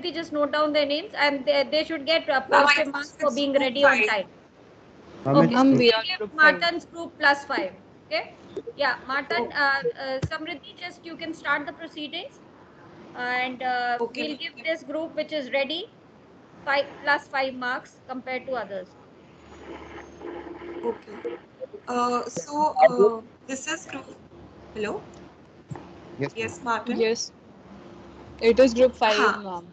just note down their names, and they should get positive marks for being ready on time. Okay, so we'll give Martin's group +5. Okay. Yeah, Martin, Samriddhi, just you can start the proceedings, and we'll give this group which is ready +5 marks compared to others. Okay. This is group. Hello. Yes, Martin. Yes. It is group 5, ma'am.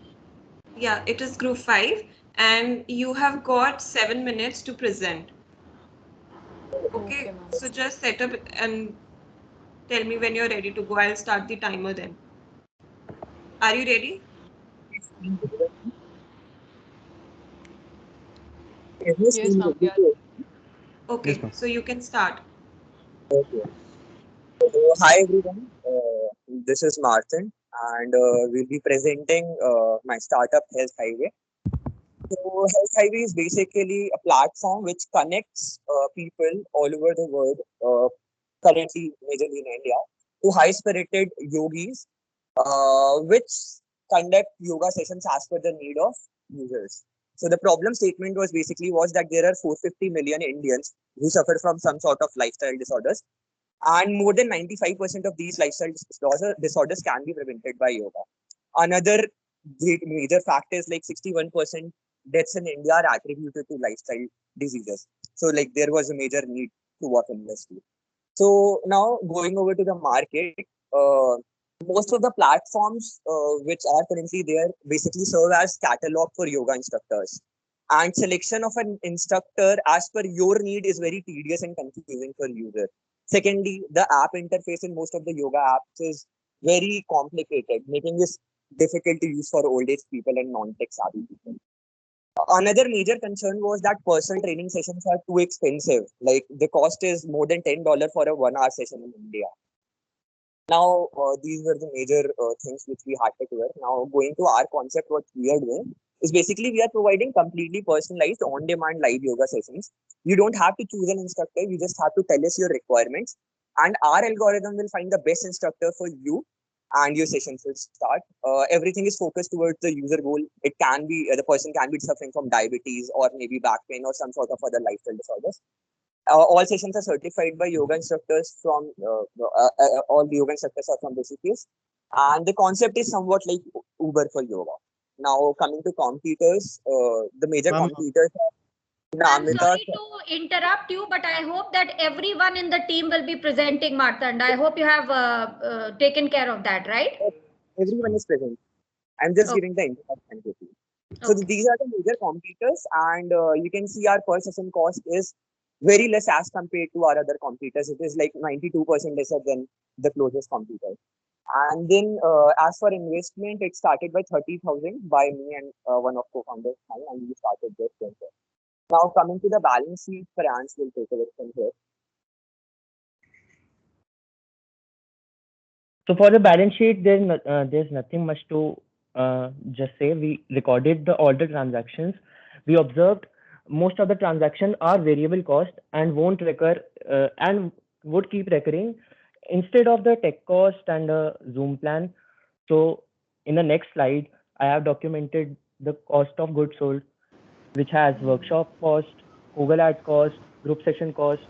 Yeah, it is group 5, and you have got 7 minutes to present. Okay, so just set up and tell me when you're ready to go. I'll start the timer then. Are you ready? Yes, ma'am. Okay, so you can start. Okay. So, hi everyone. This is Martin, and we'll be presenting my startup Health Highway. So, Health Highway is basically a platform which connects people all over the world, currently majorly in India, to high-spirited yogis, which conduct yoga sessions as per the need of users. So the problem statement was that there are 450 million Indians who suffer from some sort of lifestyle disorders, and more than 95% of these lifestyle disorders can be prevented by yoga. Another great major fact is like 61% deaths in India are attributed to lifestyle diseases. So like there was a major need to work in this field. So now going over to the market, most of the platforms which are currently there basically serve as catalog for yoga instructors. And selection of an instructor as per your need is very tedious and confusing for user. Secondly, the app interface in most of the yoga apps is very complicated, making this difficult to use for old age people and non-tech savvy people. Another major concern was that personal training sessions are too expensive. Like the cost is more than $10 for a 1 hour session in India. Now, these were the major things which we had to cover. Now, going to our concept, what we are doing is basically we are providing completely personalized on-demand live yoga sessions. You don't have to choose an instructor. You just have to tell us your requirements, and our algorithm will find the best instructor for you, and your sessions will start. Everything is focused towards the user goal. It can be the person can be suffering from diabetes or maybe back pain or some sort of other lifestyle disorders. All sessions are certified by yoga instructors from all the yoga instructors are from Rishikesh, and the concept is somewhat like Uber for yoga. Now coming to competitors, the major competitors are I'm sorry to interrupt you, but I hope that everyone in the team will be presenting, Martand. I hope you have taken care of that, right? Everyone is present. I'm just giving the introduction to you. So these are the major competitors, and you can see our per session cost is very less as compared to our other competitors. It is like 92% lesser than the closest competitor. And then as for investment, it started by 30,000 by me and one of co-founders, and we started this venture. Now coming to the balance sheet, France will take it from here. So for the balance sheet, there's nothing much to just say. We recorded all the transactions. We observed most of the transactions are variable cost and won't recur and would keep recurring instead of the tech cost and the Zoom plan. So in the next slide, I have documented the cost of goods sold, which has workshop cost, Google Ads cost, group session cost,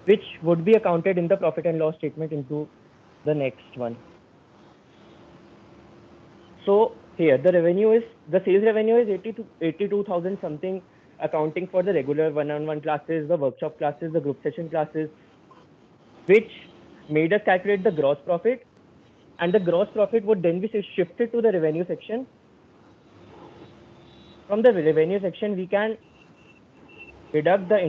which would be accounted in the profit and loss statement into the next one. So here the sales revenue is 82,000 something, accounting for the regular one-on-one classes, the workshop classes, the group session classes, which made us calculate the gross profit, and the gross profit would then be shifted to the revenue section. From the revenue section, we can deduct the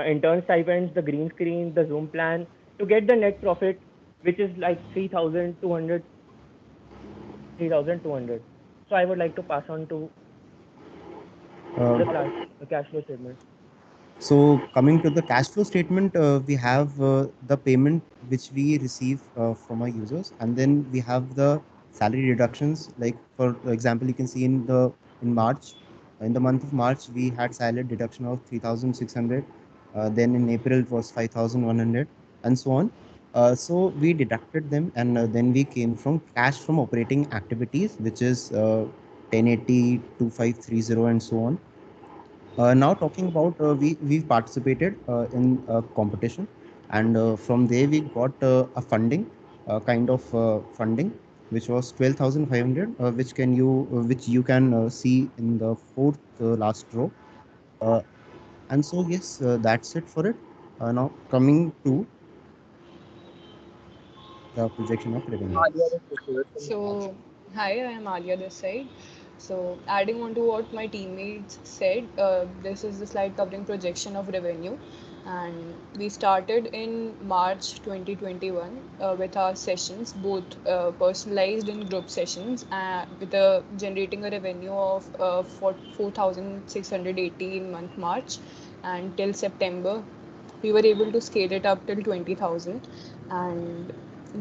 intern stipends, the green screen, the Zoom plan to get the net profit, which is like 3,200. So I would like to pass on to the cash flow statement. So coming to the cash flow statement, we have the payment which we receive from our users, and then we have the salary deductions. Like for example, you can see in March, in the month of March, we had salary deduction of 3,600. Then in April it was 5,100, and so on. So we deducted them, and then we came from cash from operating activities, which is 1080, 2530, and so on. Now talking about we participated in a competition, and from there we got a funding, kind of funding, which was 12,500, which you can see in the fourth last row. And so yes, that's it for it. Now coming to the projection of revenue. So, hi, I am Alia this side. So, adding on to what my teammates said, this is the slide covering projection of revenue. And we started in March 2021 with our sessions, both personalized and group sessions, with generating a revenue of 4,680 in month March. And till September, we were able to scale it up till 20,000. And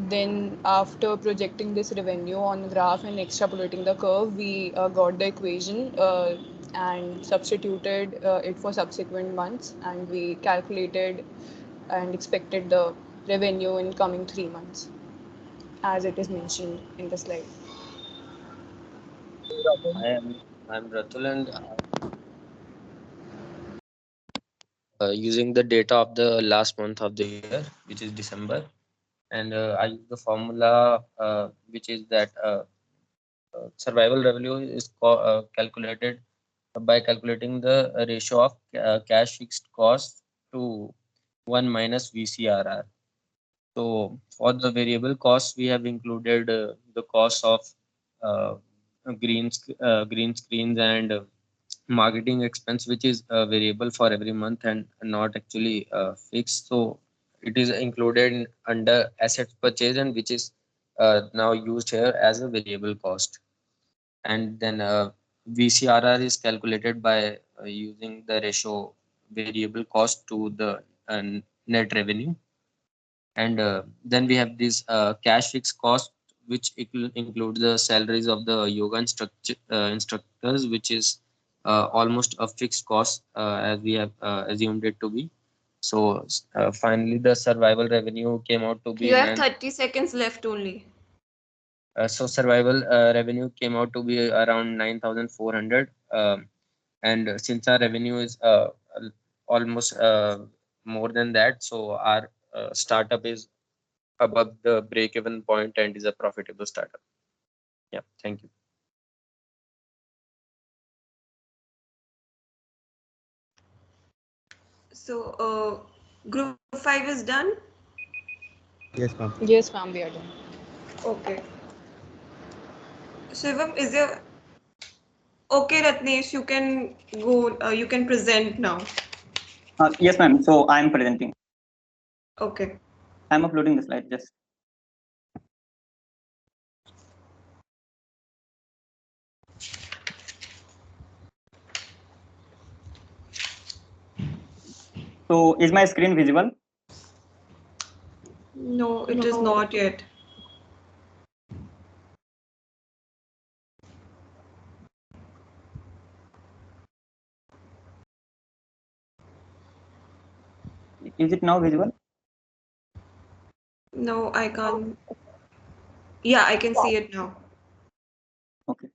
then after projecting this revenue on the graph and extrapolating the curve, we got the equation and substituted it for subsequent months, and we calculated and expected the revenue in coming 3 months as it is mentioned in the slide. I'm Ratul, and using the data of the last month of the year, which is December, and I use the formula which is that survival revenue is calculated by calculating the ratio of cash fixed cost to 1 minus VCRR. So for the variable costs, we have included the cost of uh, green screens and marketing expense, which is variable for every month and not actually fixed. So it is included under assets purchase, and which is now used here as a variable cost. And then VCRR is calculated by using the ratio variable cost to the net revenue. And then we have this cash fixed cost, which includes the salaries of the yoga instructors, which is almost a fixed cost as we have assumed it to be. So finally, the survival revenue came out to be You have 30 seconds left only. so survival revenue came out to be around 9,400. And since our revenue is almost more than that, so our startup is above the break-even point and is a profitable startup. Yeah, thank you. So group 5 is done. Yes, ma'am. Yes, ma'am, we are done. Okay. Shivam, is there okay? Ratnesh, you can go. You can present now. Yes, ma'am. So I'm presenting. Okay. I'm uploading the slide. Just. So is my screen visible? No, it is not yet. Is it now visible? No, I can't. Yeah, I can see it now. Okay.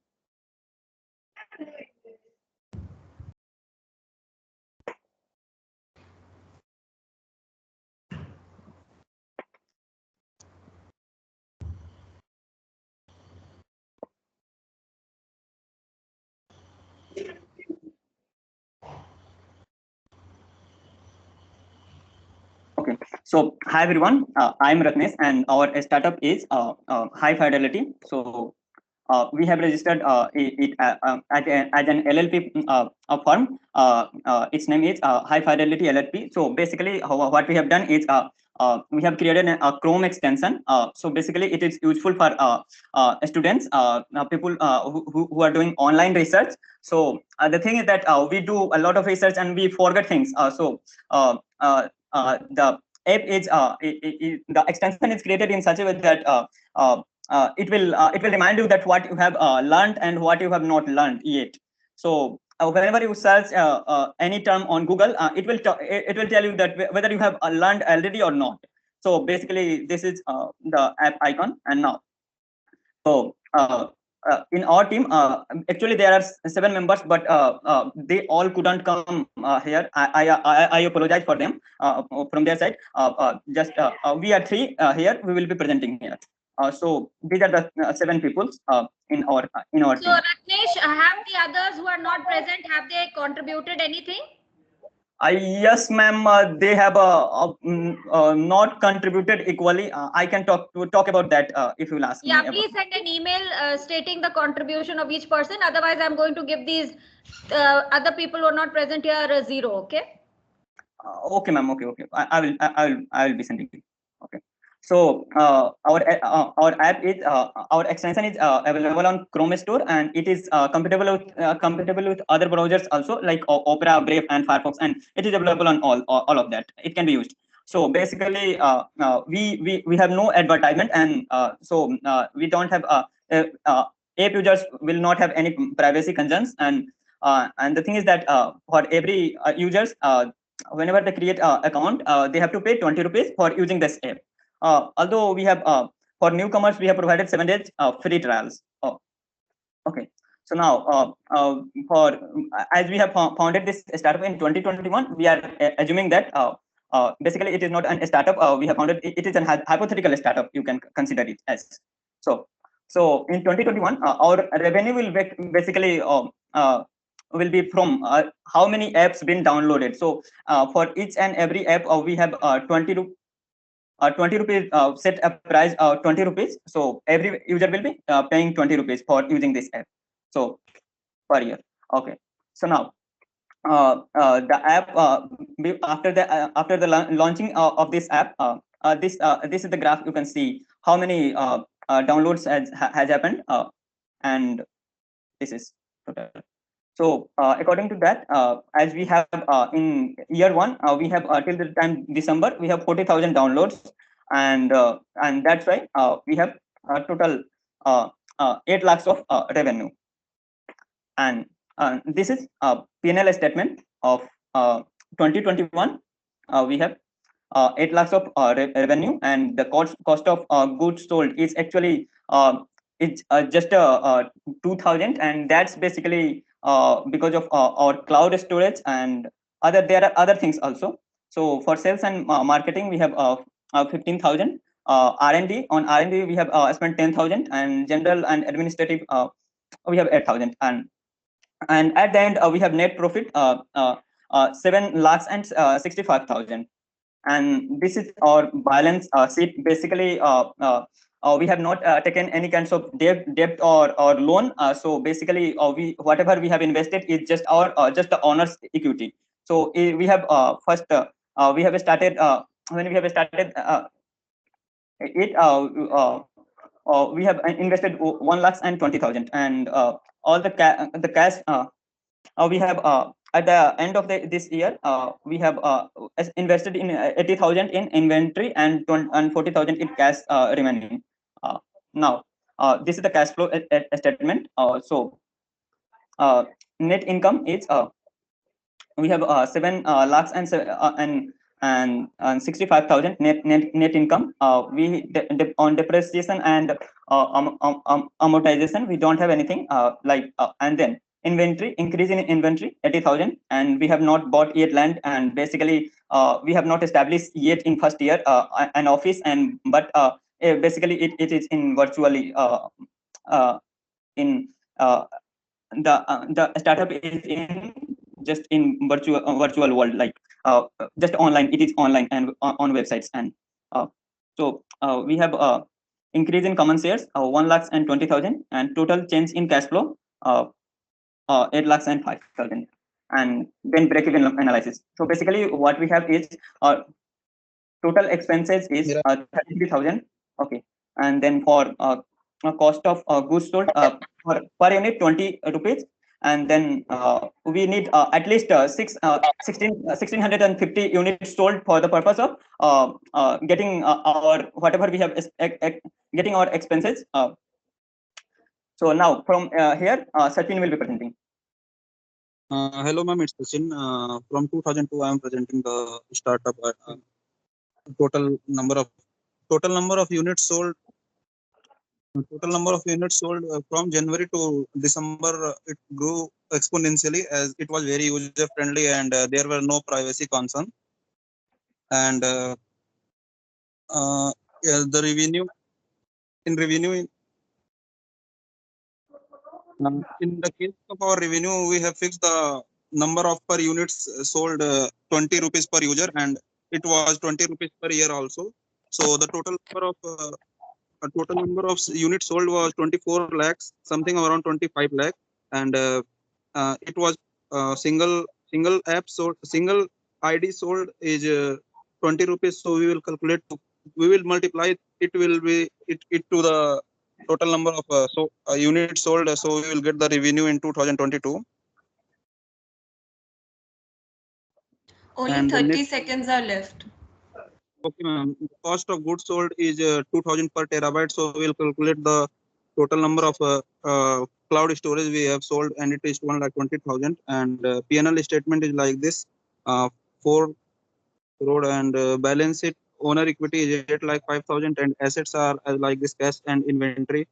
Okay. So hi everyone. I'm Ratnesh, and our startup is High Fidelity. So we have registered it as an LLP firm. Its name is High Fidelity LLP. So basically, what we have done is we have created a Chrome extension. So basically, it is useful for students, people who are doing online research. So the thing is that we do a lot of research and we forget things. The app is the extension is created in such a way that it will remind you that what you have learned and what you have not learned yet. So whenever you search any term on Google, it will tell you that whether you have learned already or not. So basically, this is the app icon. And now, so in our team, actually there are 7 members, but they all couldn't come here. I apologize for them from their side. Just we are 3 here. We will be presenting here. So these are the 7 people in our So team. Ratnesh, have the others who are not present, have they contributed anything? Yes, ma'am. They have not contributed equally. I can talk about that if you will ask me. Yeah, please send an email stating the contribution of each person. Otherwise, I'm going to give these other people who are not present here a 0. Okay. Okay, ma'am. Okay. I will be sending. Okay. So our app is our extension is available on Chrome Store, and it is compatible with other browsers also, like Opera, Brave, and Firefox, and it is available on all of that. It can be used. So basically, we have no advertisement, and so we don't have app users will not have any privacy concerns, and the thing is that for every users, whenever they create account, they have to pay 20 rupees for using this app. Although we have for newcomers, we have provided 7 days free trials. Okay. So now, for as we have founded this startup in 2021, we are assuming that basically it is not a startup. We have founded it is a hypothetical startup. You can consider it as so. So in 2021, our revenue will basically will be from how many apps been downloaded. So for each and every app, we have 20 rupees set a price 20 rupees. So every user will be paying 20 rupees for using this app. So per year. Okay. So now the app after the launching of this app, this is the graph. You can see how many downloads has happened, and this is total. So according to that, as we have in year 1, we have till the time December, we have 40,000 downloads, and that's why we have total 8 lakhs of revenue. And this is a P&L statement of 2021. We have 8 lakhs of revenue, and the cost of goods sold is actually it's just 2,000, and that's basically because of our cloud storage, and there are other things also. So for sales and marketing, we have 15,000. R&D we have spent 10,000, and general and administrative we have 8,000, and at the end we have net profit 7 lakhs and 65,000. And this is our balance sheet. Basically we have not taken any kinds of debt or loan. So basically we whatever we have invested is just the owner's equity. So we have first we have started when we have started it we have invested 1 lakhs and 20,000, and all the cash we have at the end of this year we have invested in 80,000 in inventory, and 40,000 in cash remaining. Now this is the cash flow statement. So net income is we have 7 lakhs and 65,000 net income. We on depreciation and amortization, we don't have anything and then inventory, increase in inventory 80,000, and we have not bought yet land, and basically we have not established yet in first year an office, and but basically it is in virtually in the startup is in just in virtual world, like just online. It is online and on websites, and so we have increase in common shares 1 lakhs and 20,000, and total change in cash flow 8 lakhs and 5,000, and then break even analysis. So basically what we have is total expenses is 33,000. Okay, and then for cost of goods sold per unit 20 rupees, and then we need at least 1,650 units sold for the purpose of getting our whatever we have getting our expenses. So now from here Sachin will be presenting. Hello ma'am, it's Sachin. From 2002 I am presenting the startup. Total number of units sold Total number of units sold from January to December, it grew exponentially as it was very user friendly and there were no privacy concerns. And yeah, the revenue in the case of our revenue, we have fixed the number of per units sold 20 rupees per user, and it was 20 rupees per year also. So the total number of units sold was 24 lakhs, something around 25 lakh, and it was single app sold, single ID sold is 20 rupees. So we will multiply it will be it to the total number of units sold. So we will get the revenue in 2022. Only And 30 seconds are left. Okay, ma'am. Cost of goods sold is 2000 per terabyte. So we'll calculate the total number of cloud storage we have sold, and it is 1,20,000. And P&L statement is like this: 4 crore, and balance sheet owner equity is 8,05,000, and assets are like this: cash and inventory.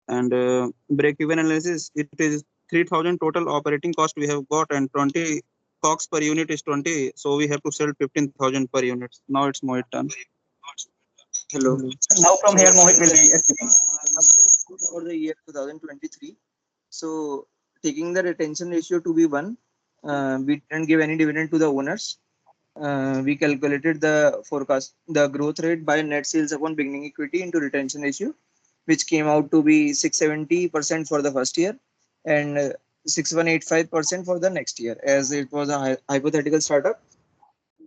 And break-even analysis, it is 3,000 total operating cost we have got, and 20 COGS per unit is 20. So we have to sell 15,000 per unit. Now it's Mohit turn. Hello. Now from here, Mohit will be speaking. For the year 2023, so taking the retention ratio to be 1, we didn't give any dividend to the owners. We calculated the growth rate by net sales upon beginning equity into retention ratio, which came out to be 670% for the first year and 6185% for the next year, as it was a hypothetical startup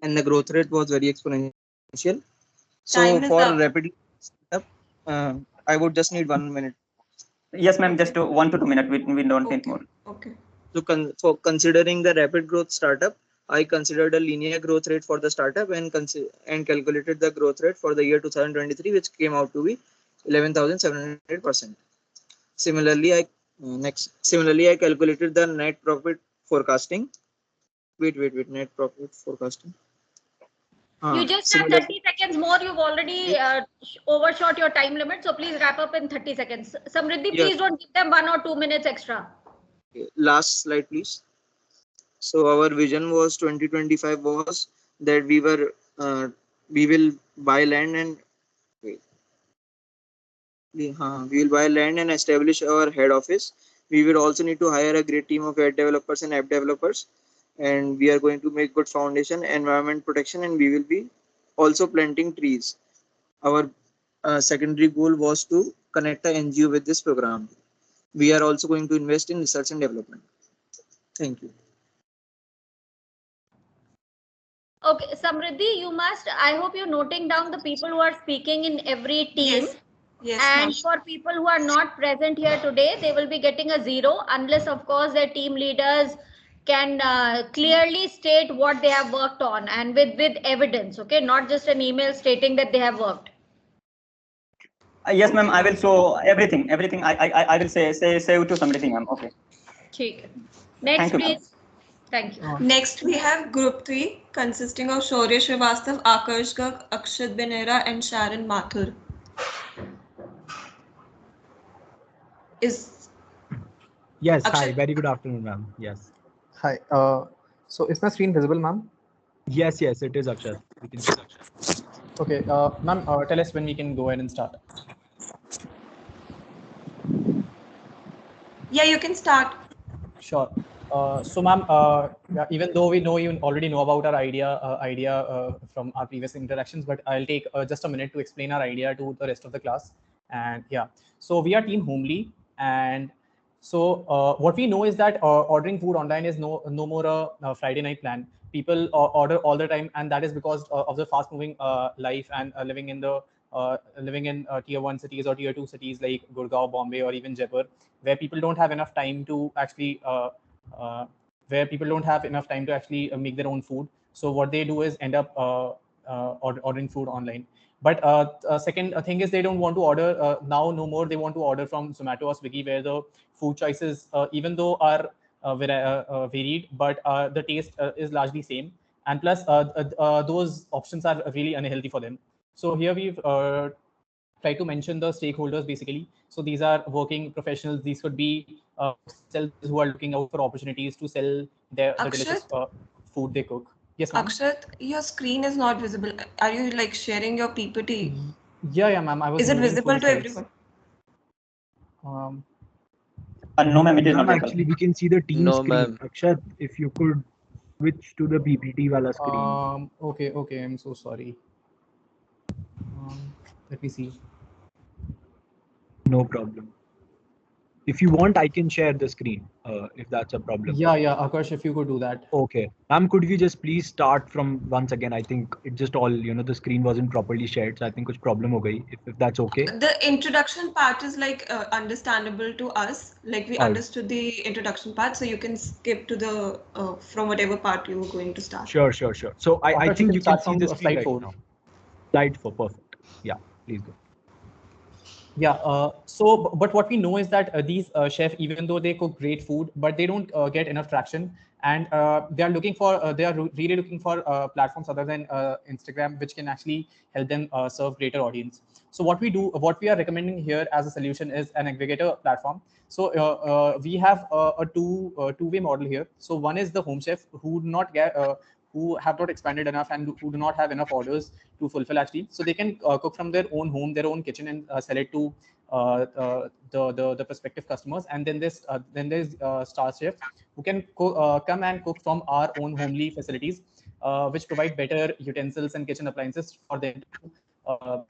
and the growth rate was very exponential. So for rapidly startup, I would just need 1 minute. Yes, ma'am. Just 1 to 2 minutes. We don't need more. Okay. So for considering the rapid growth startup, I considered a linear growth rate for the startup and calculated the growth rate for the year 2023, which came out to be 11,700%. Similarly, I calculated the net profit forecasting. Wait, net profit forecasting. You just had 30 seconds more. You've already overshot your time limit. So please wrap up in 30 seconds. Samriddhi, please don't give them 1 or 2 minutes extra. Okay, last slide, please. So our vision was 2025 was that we will buy land and we will buy land and establish our head office. We will also need to hire a great team of web developers and app developers, and we are going to make good foundation, environment protection, and we will be also planting trees. Our secondary goal was to connect a NGO with this program. We are also going to invest in research and development. Thank you. Okay, Samriddhi, you must, I hope you're noting down the people who are speaking in every team. Yes, and for people who are not present here today, they will be getting a 0 unless, of course, their team leaders can clearly state what they have worked on and with evidence, okay, not just an email stating that they have worked. Yes, ma'am. I will show everything. I will say to somebody, ma'am. Okay. Okay. Next, please. Thank you. Next, we have Group 3, consisting of Shaurya Srivastav, Akash Garg, Akshat Benera, and Sharon Mathur. Yes, hi. Very good afternoon, ma'am. Yes. Hi. So is my screen visible, ma'am? Yes, it is, Akshat. We can see Akshat. Okay, ma'am, tell us when we can go ahead and start. Yeah, you can start. Sure. So, ma'am, even though we know you already know about our idea from our previous interactions, but I'll take just a minute to explain our idea to the rest of the class. And yeah, so we are Team Homely, and so what we know is that ordering food online is no more a Friday night plan. People order all the time, and that is because of the fast-moving life and living in tier 1 cities or tier 2 cities like Gurgaon, Bombay, or even Jaipur, where people don't have enough time to actually make their own food. So what they do is end up ordering food online. But second thing is they don't want to order now no more. They want to order from Zomato or Swiggy, where the food choices, even though are varied, but the taste is largely same. And plus, those options are really unhealthy for them. So here we've try to mention the stakeholders basically. So these are working professionals. These could be sellers who are looking out for opportunities to sell the delicious food they cook. Yes, ma'am. Akshat, your screen is not visible. Are you like sharing your PPT? Yeah, ma'am. I was. Is it visible to everyone? No, ma'am, it is Ma'am, not actually, we can see the team No, screen. ma'am. Akshat, if you could switch to the PPT wala screen. Okay. I'm so sorry. Let me see. No problem. If you want, I can share the screen if that's a problem. Yeah, Akash, if you could do that. Okay. Ma'am, could we just please start from once again? I think it just all, the screen wasn't properly shared. So I think kuch problem ho gayi, if that's okay. The introduction part is like understandable to us. Like we understood the introduction part. So you can skip to the from whatever part you were going to start. Sure. So I think you can see the screen slide right 4. now. Slide 4, perfect. Yeah, please go. Yeah. But what we know is that these chefs, even though they cook great food, but they don't get enough traction, and they are looking for really looking for platforms other than Instagram, which can actually help them serve greater audience. So what we are recommending here as a solution is an aggregator platform. So we have a two-way model here. So one is the home chef who do not get who have not expanded enough and who do not have enough orders to fulfill actually. So they can cook from their own home, their own kitchen, and sell it to the prospective customers. And then there's star chefs who can come and cook from our own homely facilities, which provide better utensils and kitchen appliances for them to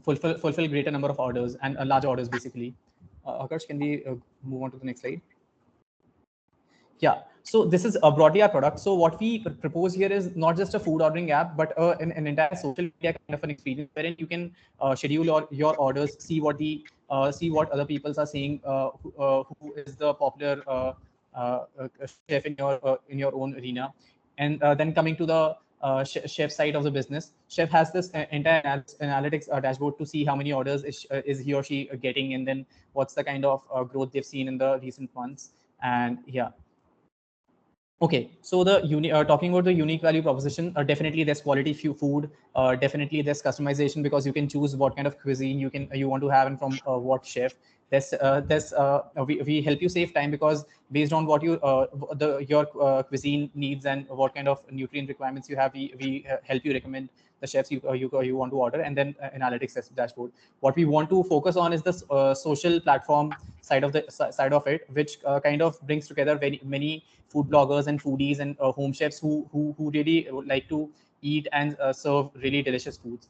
fulfill greater number of orders and large orders basically. Akash, can we move on to the next slide? Yeah, so this is broadly our product. So what we propose here is not just a food ordering app, but an entire social media kind of an experience wherein you can schedule your orders, see what other people are saying, who is the popular chef in your own arena, and then coming to the chef side of the business. Chef has this entire analytics dashboard to see how many orders is he or she getting, and then what's the kind of growth they've seen in the recent months, and yeah. Okay, so talking about the unique value proposition, definitely there's quality food. Definitely there's customization because you can choose what kind of cuisine you want to have and from what chef. We help you save time because based on what your cuisine needs and what kind of nutrient requirements you have, we help you recommend the chefs you want to order, and then analytics dashboard. What we want to focus on is the social platform side of it, which kind of brings together very many food bloggers and foodies and home chefs who really like to eat and serve really delicious foods.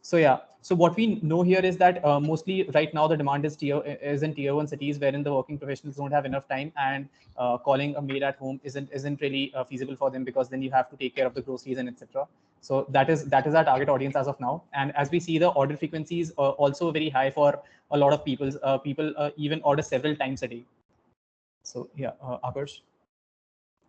So yeah, so what we know here is that mostly right now the demand is in tier 1 cities wherein the working professionals don't have enough time, and calling a maid at home isn't really feasible for them because then you have to take care of the groceries and etc. So that is our target audience as of now, and as we see the order frequencies also very high for a lot of people even order several times a day. So yeah, Akash.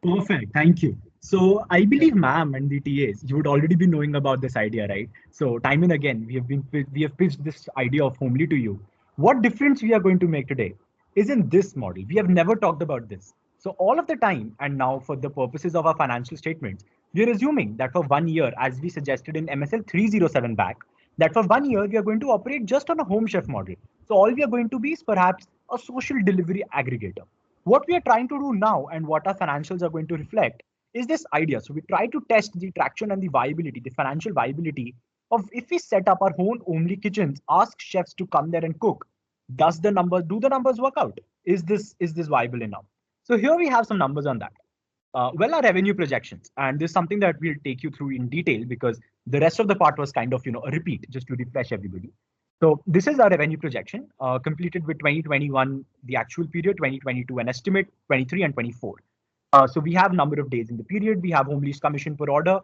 Perfect. Thank you. So I believe, ma'am, and the TAs, you would already be knowing about this idea, right? So time and again, we have pitched this idea of homely to you. What difference we are going to make today is in this model. We have never talked about this. So all of the time, and now for the purposes of our financial statements, we are assuming that for 1 year, as we suggested in MSL 307 back, that for 1 year we are going to operate just on a home chef model. So all we are going to be is perhaps a social delivery aggregator. What we are trying to do now and what our financials are going to reflect is this idea. So we try to test the traction and the viability, the financial viability of if we set up our own only kitchens, ask chefs to come there and cook. Do the numbers work out? Is this viable enough? So here we have some numbers on that. Well, our revenue projections, and this is something that we'll take you through in detail because the rest of the part was kind of a repeat just to refresh everybody. So this is our revenue projection completed with 2021, the actual period, 2022, an estimate, 23 and 24. So we have number of days in the period. We have home lease commission per order.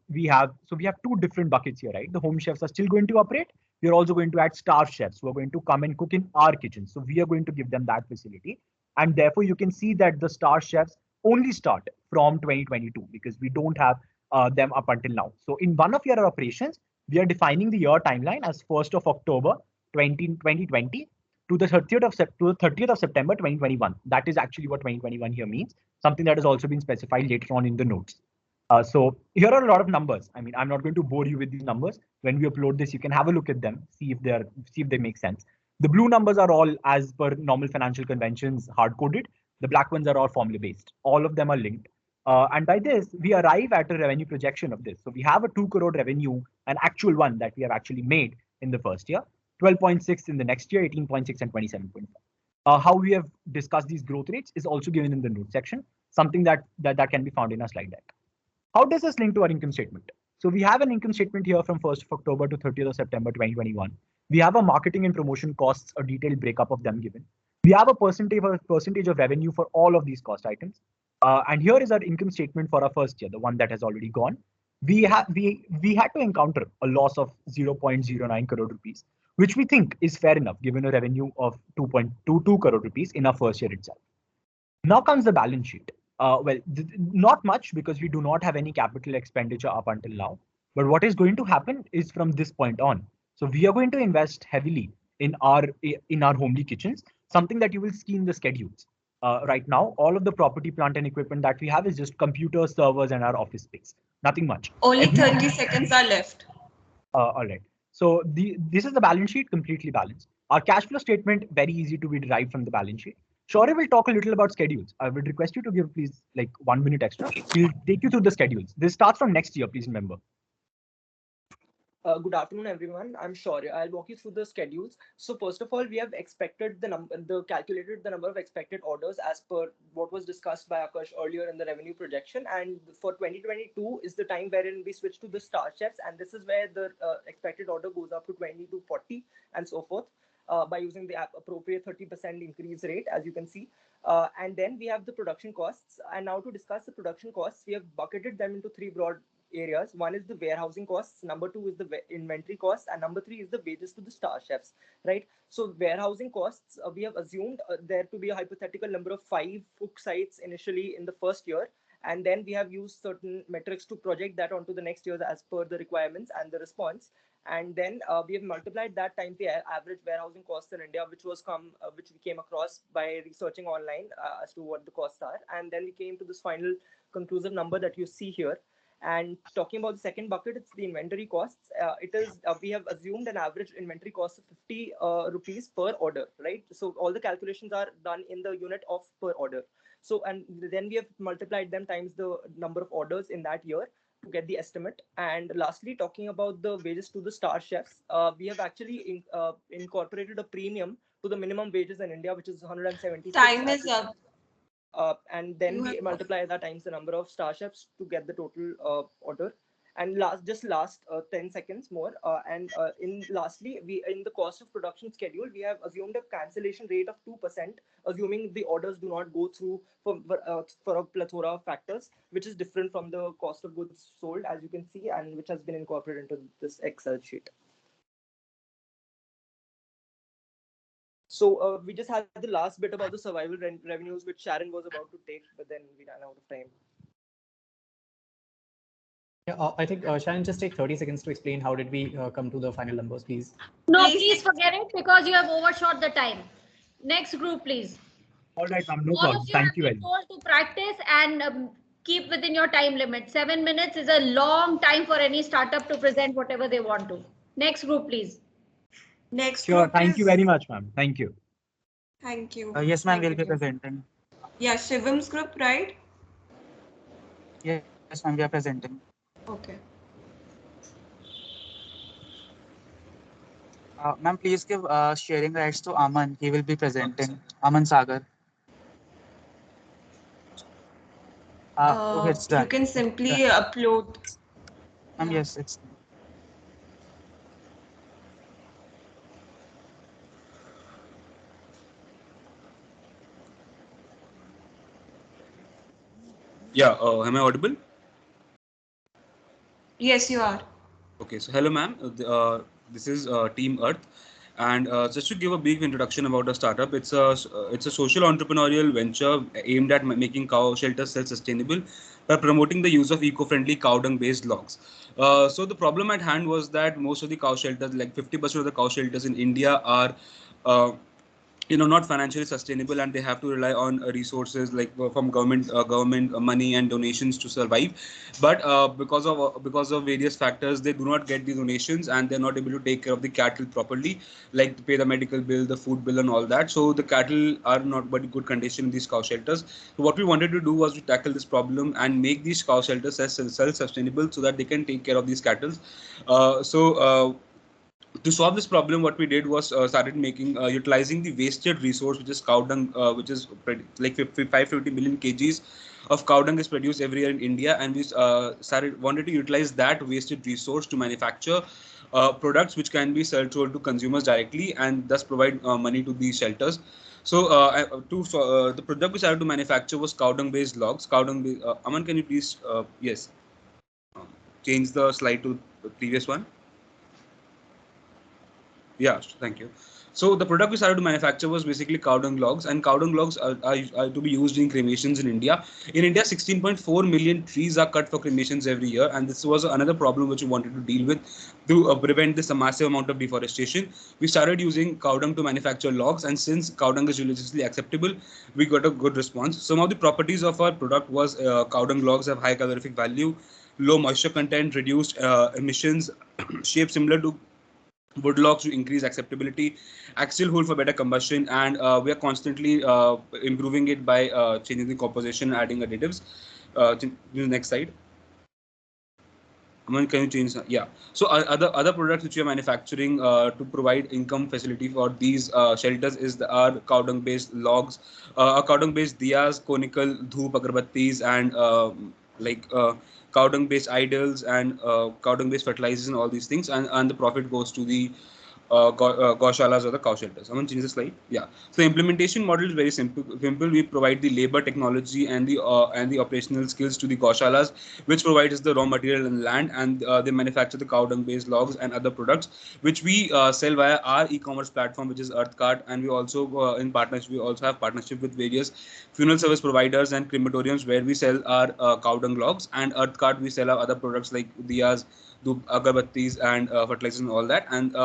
We have two different buckets here, right? The home chefs are still going to operate. We are also going to add staff chefs who are going to come and cook in our kitchen. So we are going to give them that facility. And therefore, you can see that the star chefs only start from 2022 because we don't have them up until now. So in one of your operations, we are defining the year timeline as 1st of October 2020 to the 30th of September 2021. That is actually what 2021 here means, something that has also been specified later on in the notes. So here are a lot of numbers. I mean, I'm not going to bore you with these numbers. When we upload this, you can have a look at them, see if they make sense. The blue numbers are all as per normal financial conventions, hard coded. The black ones are all formula based. All of them are linked. And by this, we arrive at a revenue projection of this. So we have a 2 crore revenue, an actual one that we have actually made in the first year, 12.6 in the next year, 18.6 and 27.5. How we have discussed these growth rates is also given in the note section, something that can be found in our slide deck. How does this link to our income statement? So we have an income statement here from 1st of October to 30th of September 2021. We have a marketing and promotion costs, a detailed breakup of them given. We have a percentage of revenue for all of these cost items. And here is our income statement for our first year, the one that has already gone. We had to encounter a loss of 0.09 crore rupees, which we think is fair enough given a revenue of 2.22 crore rupees in our first year itself. Now comes the balance sheet. Not much because we do not have any capital expenditure up until now. But what is going to happen is from this point on. So we are going to invest heavily in our homely kitchens, something that you will see in the schedules. Right now, all of the property, plant and equipment that we have is just computers, servers, and our office space. Nothing much. Only 30 seconds are left. All right. So this is the balance sheet, completely balanced. Our cash flow statement, very easy to be derived from the balance sheet. Shaurya will talk a little about schedules. I would request you to give please like 1 minute extra. He'll take you through the schedules. This starts from next year, please remember. Good afternoon, everyone. I'm Shaurya. I'll walk you through the schedules. So first of all, we have calculated the number of expected orders as per what was discussed by Akash earlier in the revenue projection. And for 2022 is the time wherein we switch to the star chefs, and this is where the expected order goes up to 20 to 40 and so forth. By using the appropriate 30% increase rate, as you can see. And then we have the production costs. And now to discuss the production costs, we have bucketed them into three broad areas. One is the warehousing costs, number two is the inventory costs, and number three is the wages to the star chefs, right? So warehousing costs, we have assumed there to be a hypothetical number of 5 cook sites initially in the first year. And then we have used certain metrics to project that onto the next year as per the requirements and the response. And then we have multiplied that times the average warehousing costs in India, which we came across by researching online as to what the costs are. And then we came to this final conclusive number that you see here. And talking about the second bucket, it's the inventory costs. We have assumed an average inventory cost of 50 rupees per order, right? So all the calculations are done in the unit of per order. So, and then we have multiplied them times the number of orders in that year to get the estimate. And lastly, talking about the wages to the star chefs, we have actually incorporated a premium to the minimum wages in India, which is 176. Time is up. And then we multiply that times the number of star chefs to get the total order. And last 10 seconds more. Lastly, we in the cost of production schedule, we have assumed a cancellation rate of 2%, assuming the orders do not go through for a plethora of factors, which is different from the cost of goods sold, as you can see, and which has been incorporated into this Excel sheet. So we just had the last bit about the survival revenues, which Sharon was about to take, but then we ran out of time. Yeah, I think Sharon, just take 30 seconds to explain how did we come to the final numbers, please. No, please forget it because you have overshot the time. Next group, please. All right, ma'am, no problem. Thank you very much. Told to practice and keep within your time limit. 7 minutes is a long time for any startup to present whatever they want to. Next group, please. Next Sure. group Thank you very much, ma'am. Thank you. Thank you. Yes, ma'am, we'll be presenting. Yeah, Shivam's group, right? Yes, ma'am, we are presenting. Okay. Ma'am, please give sharing rights to Aman. He will be presenting. Aman Sagar. Okay, it's done. You can simply upload. Ma'am, yes, it's done. Yeah, am I audible? Yes, you are. Okay, so hello, ma'am. This is Team Earth, and just to give a brief introduction about our startup, it's a social entrepreneurial venture aimed at making cow shelters self-sustainable by promoting the use of eco-friendly cow dung-based logs. So the problem at hand was that most of the cow shelters, like 50% of the cow shelters in India, are not financially sustainable, and they have to rely on resources like from government money and donations to survive. But because of various factors, they do not get the donations, and they're not able to take care of the cattle properly, like to pay the medical bill, the food bill, and all that. So the cattle are not very good condition in these cow shelters. So what we wanted to do was to tackle this problem and make these cow shelters self-sustainable, so that they can take care of these cattle. To solve this problem, what we did was started making utilizing the wasted resource, which is cow dung, which is like 550 million kgs of cow dung is produced every year in India, and we started wanted to utilize that wasted resource to manufacture products which can be sold to consumers directly, and thus provide money to these shelters. So, the product we started to manufacture was cow dung based logs. Cow dung. Aman, can you please yes, change the slide to the previous one? Yeah, thank you. So the product we started to manufacture was basically cow dung logs, and cow dung logs are to be used in cremations in India. In India, 16.4 million trees are cut for cremations every year, and this was another problem which we wanted to deal with to prevent this massive amount of deforestation. We started using cow dung to manufacture logs, and since cow dung is religiously acceptable, we got a good response. Some of the properties of our product was cow dung logs have high calorific value, low moisture content, reduced emissions, shape similar to woodlogs to increase acceptability, axial hole for better combustion, and we are constantly improving it by changing the composition, adding additives. Next slide. Aman, can you change? Yeah. So other products which we are manufacturing to provide income facility for these shelters is our cow dung based logs, cow dung based diyas, conical dhoop agarbattis, and cow dung based idols, and cow dung based fertilizers, and all these things, and the profit goes to the gaushalas or the cow shelters. I'm going to change the slide. Yeah. So the implementation model is very simple. Simple. We provide the labor, technology, and the operational skills to the gaushalas, which provides the raw material and land, and they manufacture the cow dung based logs and other products, which we sell via our e-commerce platform, which is EarthCart, and we also in partnership. We also have partnership with various funeral service providers and crematoriums where we sell our cow dung logs, and EarthCart we sell our other products like diyas, agarbattis, and fertilizers, and all that, and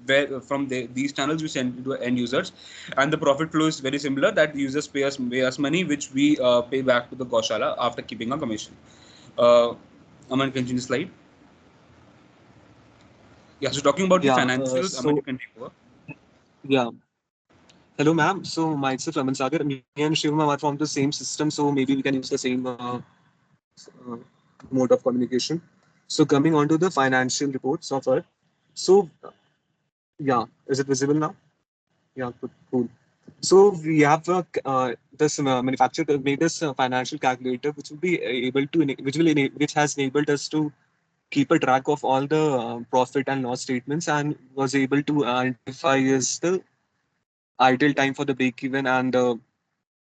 where from these channels we send it to end users, and the profit flow is very similar, that users pay us money, which we pay back to the gaushala after keeping a commission. Aman, continue the slide. Yeah, so talking about the financials, Aman, you can take over. Yeah. Hello, ma'am. So myself, Raman Sagar. Me and Shivam are from the same system, so maybe we can use the same mode of communication. So coming on to the financial reports of Earth. So yeah, is it visible now? Yeah, good, cool. So we have this manufacturer made this financial calculator, which will be able to which has enabled us to keep a track of all the profit and loss statements, and was able to identify as the ideal time for the break even and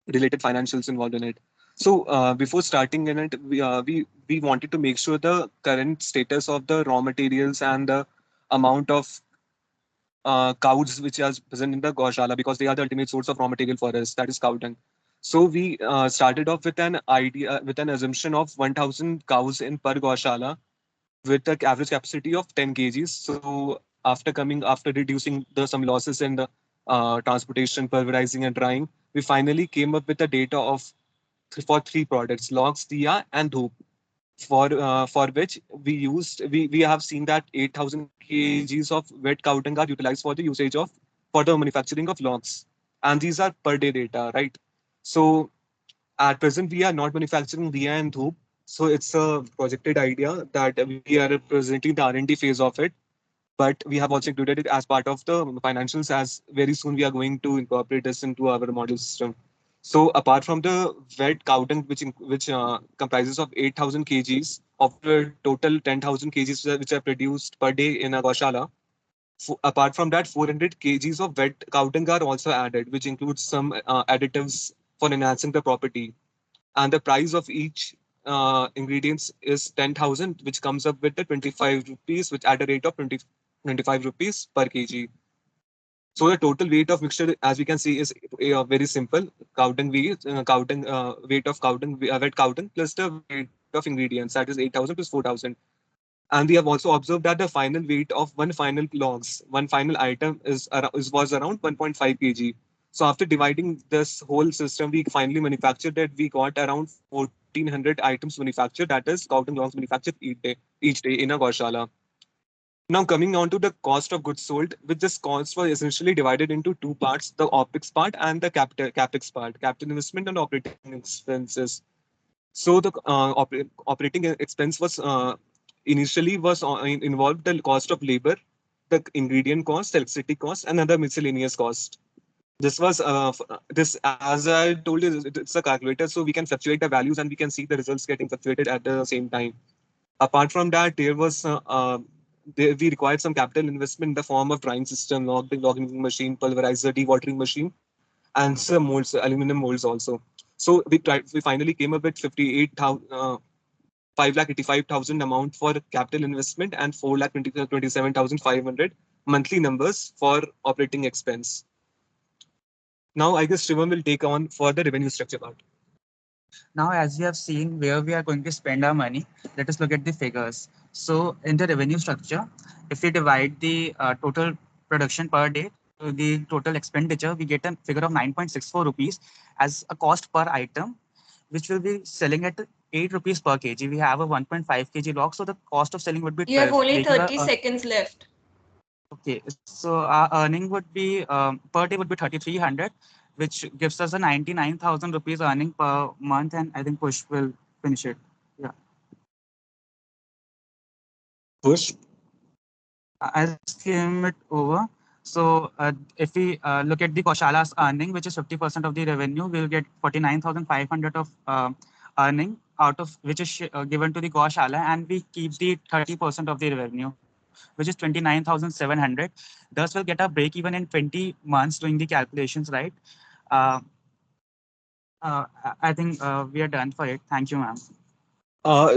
related financials involved in it. So before starting in it, we wanted to make sure the current status of the raw materials and the amount of cows which are present in the gaushala, because they are the ultimate source of raw material for us, that is cow dung. So we started off with an idea, with an assumption of 1,000 cows in per gaushala, with the average capacity of 10 kgs. So after reducing some losses in the transportation, pulverizing, and drying, we finally came up with the data of for three products: logs, diya, and dhoop. For which we have seen that 8,000 kgs of wet cow dung are utilized for the usage of for the manufacturing of logs, and these are per day data, right? So at present, we are not manufacturing diya and dhoop, so it's a projected idea that we are presently in the R&D phase of it, but we have also included it as part of the financials, as very soon we are going to incorporate this into our model system. So apart from the wet cow dung, which comprises of 8,000 kgs of the total 10,000 kgs which are produced per day in a gaushala, apart from that, 400 kgs of wet cow dung are also added, which includes some additives for enhancing the property. And the price of each ingredients is 10,000, which comes up with the 25 rupees, which at a rate of 25 rupees per kg. So the total weight of mixture, as we can see, is very simple. Cow dung weight, weight of cow dung, wet cow dung plus the weight of ingredients, that is 8,000 plus 4,000. And we have also observed that the final weight of one final item was around 1.5 kg. So after dividing this whole system, we finally manufactured that we got around 1400 items manufactured, that is counting logs manufactured each day in a Gaushala. Now coming on to the cost of goods sold, which this cost was essentially divided into two parts, the OPEX part and the CAPEX part, capital investment and operating expenses. So the operating expense was initially involved the cost of labor, the ingredient cost, electricity cost, and other miscellaneous cost. This was this, as I told you, it's a calculator, so we can fluctuate the values and we can see the results getting fluctuated at the same time. Apart from that, we required some capital investment in the form of drying system, logging machine, pulverizer, dewatering machine, and some molds, aluminum molds also. So we finally came up with 5,85,000 amount for capital investment and 4,27,500 monthly numbers for operating expense. Now I guess Shivam will take on for the revenue structure part. Now, as we have seen where we are going to spend our money, let us look at the figures. So in the revenue structure, if we divide the total production per day to the total expenditure, we get a figure of 9.64 rupees as a cost per item, which will be selling at 8 rupees per kg. We have a 1.5 kg log, so the cost of selling would be 12. You have only Making 30 seconds left. Okay, so our earning would be per day would be 3,300, which gives us a 99,000 rupees earning per month, and I think Push will finish it. Yeah. Push. I'll skim it over. So if we look at the Kaushala's earning, which is 50% of the revenue, we'll get 49,500 of earning, out of which is given to the Gaushala, and we keep the 30% of the revenue, which is 29,700. Thus, we'll get a break even in 20 months doing the calculations, right? Uh, I think we are done for it. Thank you, ma'am.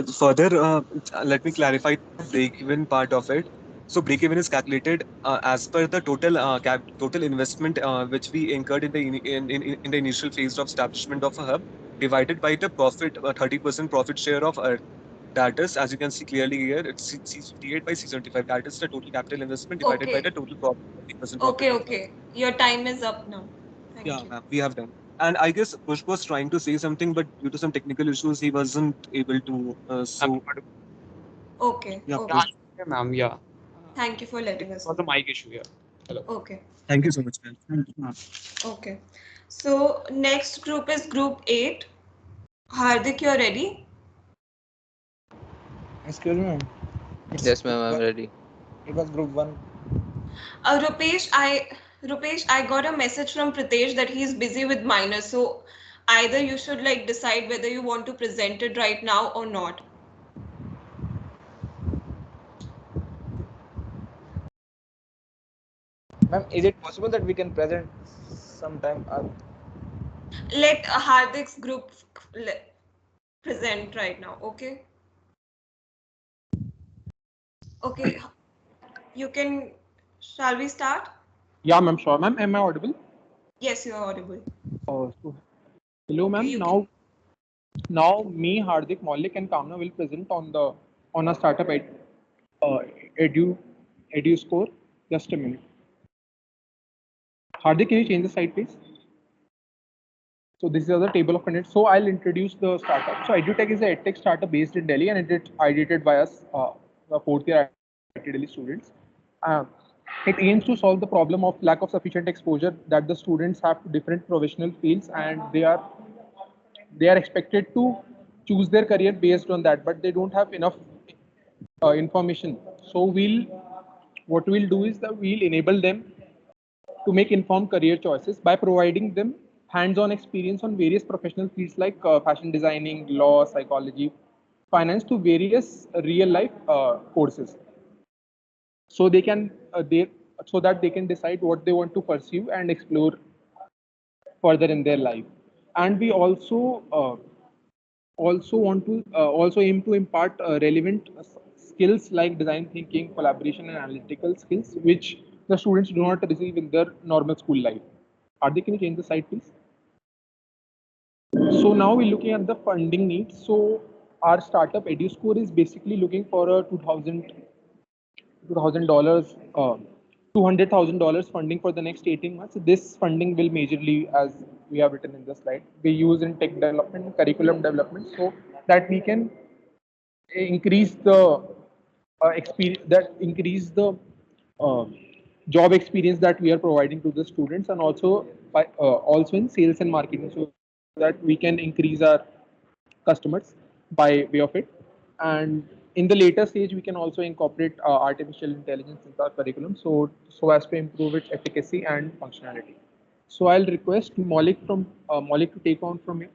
Further, let me clarify the break-even part of it. So break-even is calculated as per the total investment which we incurred in the initial phase of establishment of a hub, divided by the profit, 30% profit share of Earth. That is, as you can see clearly here, it's C58 by C75. That is the total capital investment divided by Okay. the total profit, 30% profit. Okay, okay. Your time is up now. Thank Yeah, you. ma'am, we have done. And I guess Push was trying to say something, but due to some technical issues, he wasn't able to. Okay, Yeah, okay. Push. Yeah, ma'am. Yeah. Thank you for letting us For know. the mic issue here. Hello. Okay, Thank you so much, ma'am. Thank you, ma'am. okay. So next group is group 8. Hardik, you're ready? Excuse me. Yes, ma'am, I'm ready. It was group 1. Rupesh, I got a message from Pritesh that he's busy with minors. So either you should like decide whether you want to present it right now or not. Ma'am, is it possible that we can present sometime? Let Hardik's group present right now, okay? Okay, you can, shall we start? Yeah, ma'am. Sure, ma'am. Am I audible? Yes, you are audible. So, hello, ma'am. you Now me, Hardik, Maulik, and Kamna will present on a startup edu edu score. Just a minute. Hardik, can you change the slide, please? So this is the table of contents. So I'll introduce the startup. So EduTech is a edtech startup based in Delhi, and it is ideated by us, the fourth year IT Delhi students. It aims to solve the problem of lack of sufficient exposure that the students have to different professional fields, and they are expected to choose their career based on that, but they don't have enough information. So what we'll do is that we'll enable them to make informed career choices by providing them hands-on experience on various professional fields like fashion designing, law, psychology, finance, to various real-life courses. So so that they can decide what they want to pursue and explore further in their life. And we also aim to impart relevant skills like design thinking, collaboration, and analytical skills, which the students do not receive in their normal school life. Hardik, can you change the slide, please? So now we're looking at the funding needs. So our startup EduScore is basically looking for a $2,000 $200,000 funding for the next 18 months. This funding will majorly, as we have written in the slide, be used in tech development, curriculum development, so that we can increase the uh, job experience that we are providing to the students, and also also in sales and marketing, so that we can increase our customers by way of it. And in the later stage, we can also incorporate artificial intelligence into our curriculum, so as to improve its efficacy and functionality. So I'll request Maulik to take on from here.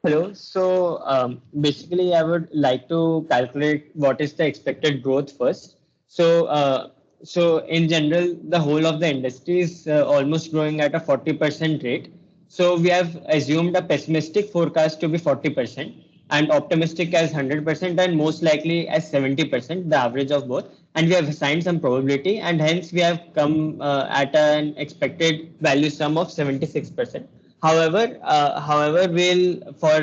Hello. So basically, I would like to calculate what is the expected growth first. So in general, the whole of the industry is almost growing at a 40% rate. So we have assumed a pessimistic forecast to be 40% and optimistic as 100% and most likely as 70%, the average of both. And we have assigned some probability, and hence we have come at an expected value sum of 76%. However, we'll for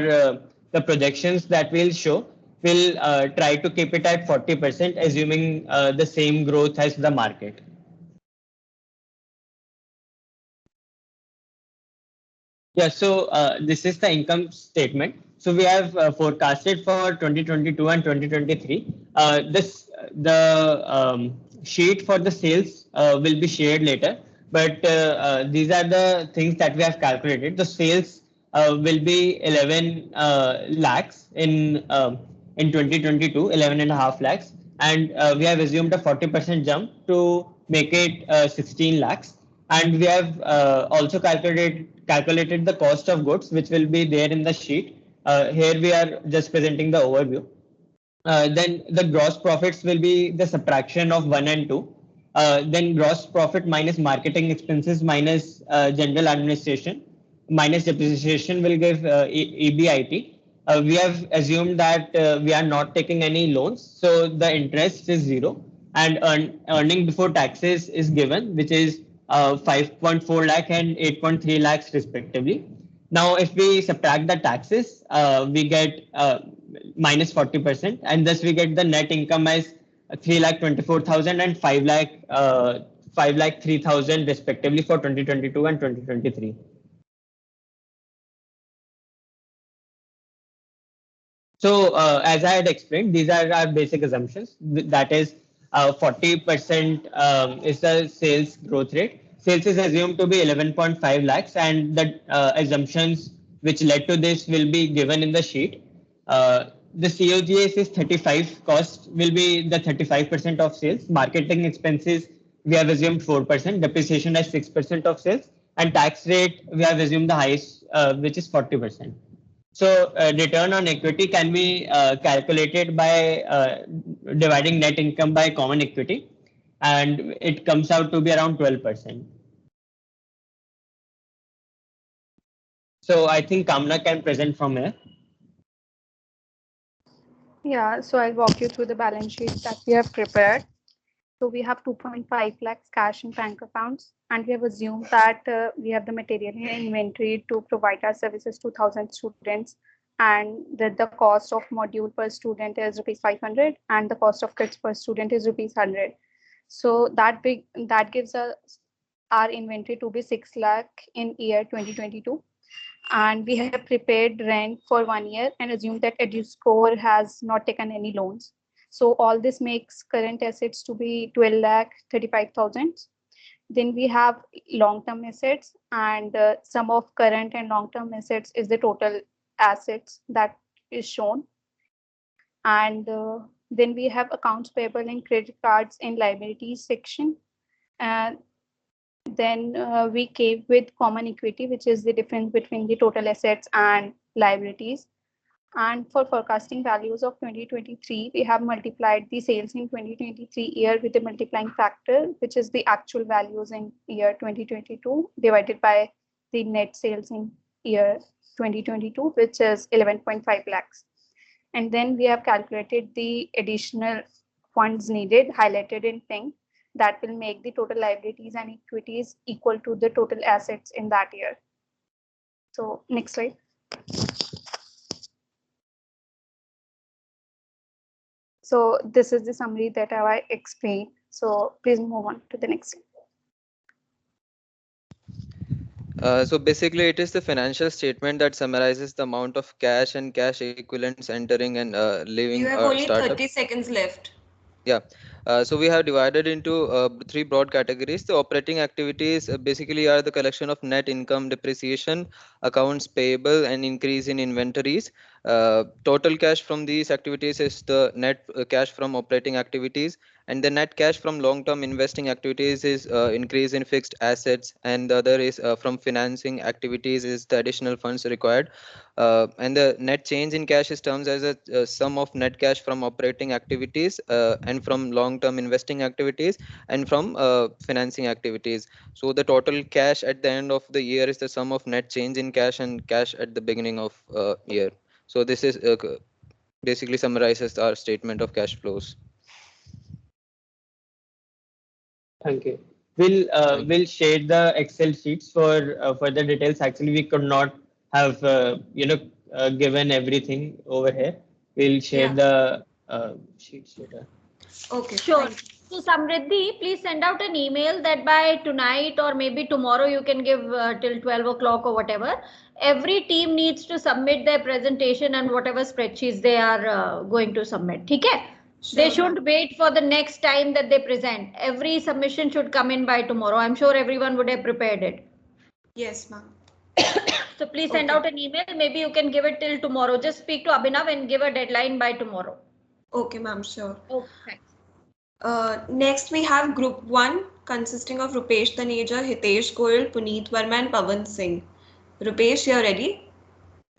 the projections that we'll show, we'll try to keep it at 40%, assuming the same growth as the market. Yeah, so this is the income statement. So we have forecasted for 2022 and 2023. The sheet for the sales will be shared later, but these are the things that we have calculated. The sales will be 11 lakhs in 2022, 11 and a half lakhs, and we have assumed a 40% jump to make it 16 lakhs, and we have also calculated the cost of goods, which will be there in the sheet. Here we are just presenting the overview. Then the gross profits will be the subtraction of 1 and 2. Then gross profit minus marketing expenses minus general administration minus depreciation will give EBIT. We have assumed that we are not taking any loans, so the interest is zero, and earning before taxes is given, which is 5.4 lakh and 8.3 lakhs respectively. Now, if we subtract the taxes, we get minus 40%, and thus we get the net income as 3,24,000 and 5,03,000 respectively for 2022 and 2023. So, as I had explained, these are our basic assumptions. That is, 40% is the sales growth rate. Sales is assumed to be 11.5 lakhs, and the assumptions which led to this will be given in the sheet. The COGS is 35, cost will be the 35% of sales. Marketing expenses, we have assumed 4%, depreciation as 6% of sales, and tax rate, we have assumed the highest, which is 40%. So return on equity can be calculated by dividing net income by common equity, and it comes out to be around 12%. So I think Kamna can present from here. Yeah, so I'll walk you through the balance sheet that we have prepared. So we have 2.5 lakhs cash in bank accounts, and we have assumed that we have the material and inventory to provide our services to 1,000 students, and that the cost of module per student is rupees 500, and the cost of kits per student is rupees 100. So that gives us our inventory to be 6 lakh in year 2022. And we have prepared rent for 1 year and assumed that EduScore has not taken any loans. So all this makes current assets to be 12 lakh 35,000. Then we have long-term assets, and sum of current and long-term assets is the total assets that is shown. And then we have accounts payable and credit cards in liabilities section. Then we came with common equity, which is the difference between the total assets and liabilities. And for forecasting values of 2023, we have multiplied the sales in 2023 year with the multiplying factor, which is the actual values in year 2022 divided by the net sales in year 2022, which is 11.5 lakhs. And then we have calculated the additional funds needed, highlighted in pink, that will make the total liabilities and equities equal to the total assets in that year. So next slide. So this is the summary that I explained. So please move on to the next. So basically, it is the financial statement that summarizes the amount of cash and cash equivalents entering and leaving You have a only startup. 30 seconds left. Yeah. So we have divided into three broad categories. The operating activities basically are the collection of net income, depreciation, accounts payable, and increase in inventories. Total cash from these activities is the net cash from operating activities, and the net cash from long-term investing activities is increase in fixed assets, and the other is from financing activities is the additional funds required. And the net change in cash is terms as a sum of net cash from operating activities and from long-term investing activities and from financing activities. So the total cash at the end of the year is the sum of net change in cash and cash at the beginning of year. So this is basically summarizes our statement of cash flows. Thank you. We'll share the Excel sheets for further details. Actually, we could not have given everything over here. We'll share the sheets later. Okay. Sure. So Samriddhi, please send out an email that by tonight or maybe tomorrow you can give till 12 o'clock or whatever. Every team needs to submit their presentation and whatever spreadsheets they are going to submit. Okay? They shouldn't wait for the next time that they present. Every submission should come in by tomorrow. I'm sure everyone would have prepared it. Yes, ma'am. So please send out an email. Maybe you can give it till tomorrow. Just speak to Abhinav and give a deadline by tomorrow. Okay, ma'am, sure. Okay, thanks. Next, we have Group 1 consisting of Rupesh Taneja, Hitesh Goyal, Puneet Verma, and Pavan Singh. Rupesh, you're ready?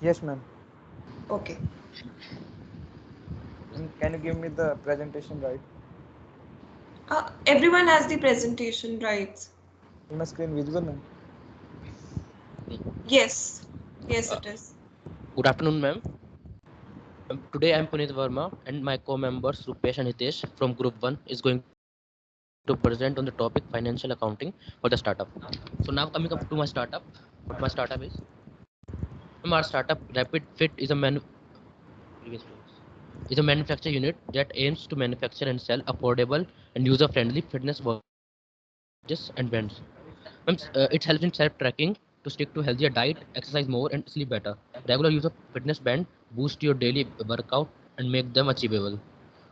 Yes, ma'am. Okay. Can you give me the presentation right? Everyone has the presentation rights. Is my screen visible, ma'am? Yes. Yes, it is. Good afternoon, ma'am. Today I am Puneet Verma and my co-members Rupesh and Hitesh from Group 1 is going to present on the topic financial accounting for the startup. So now coming up to my startup, what my startup is. Our startup Rapid Fit is a manufacturing unit that aims to manufacture and sell affordable and user-friendly fitness watches and bands. It helps in self-tracking to stick to healthier diet, exercise more, and sleep better. Regular use of fitness band boost your daily workout and make them achievable.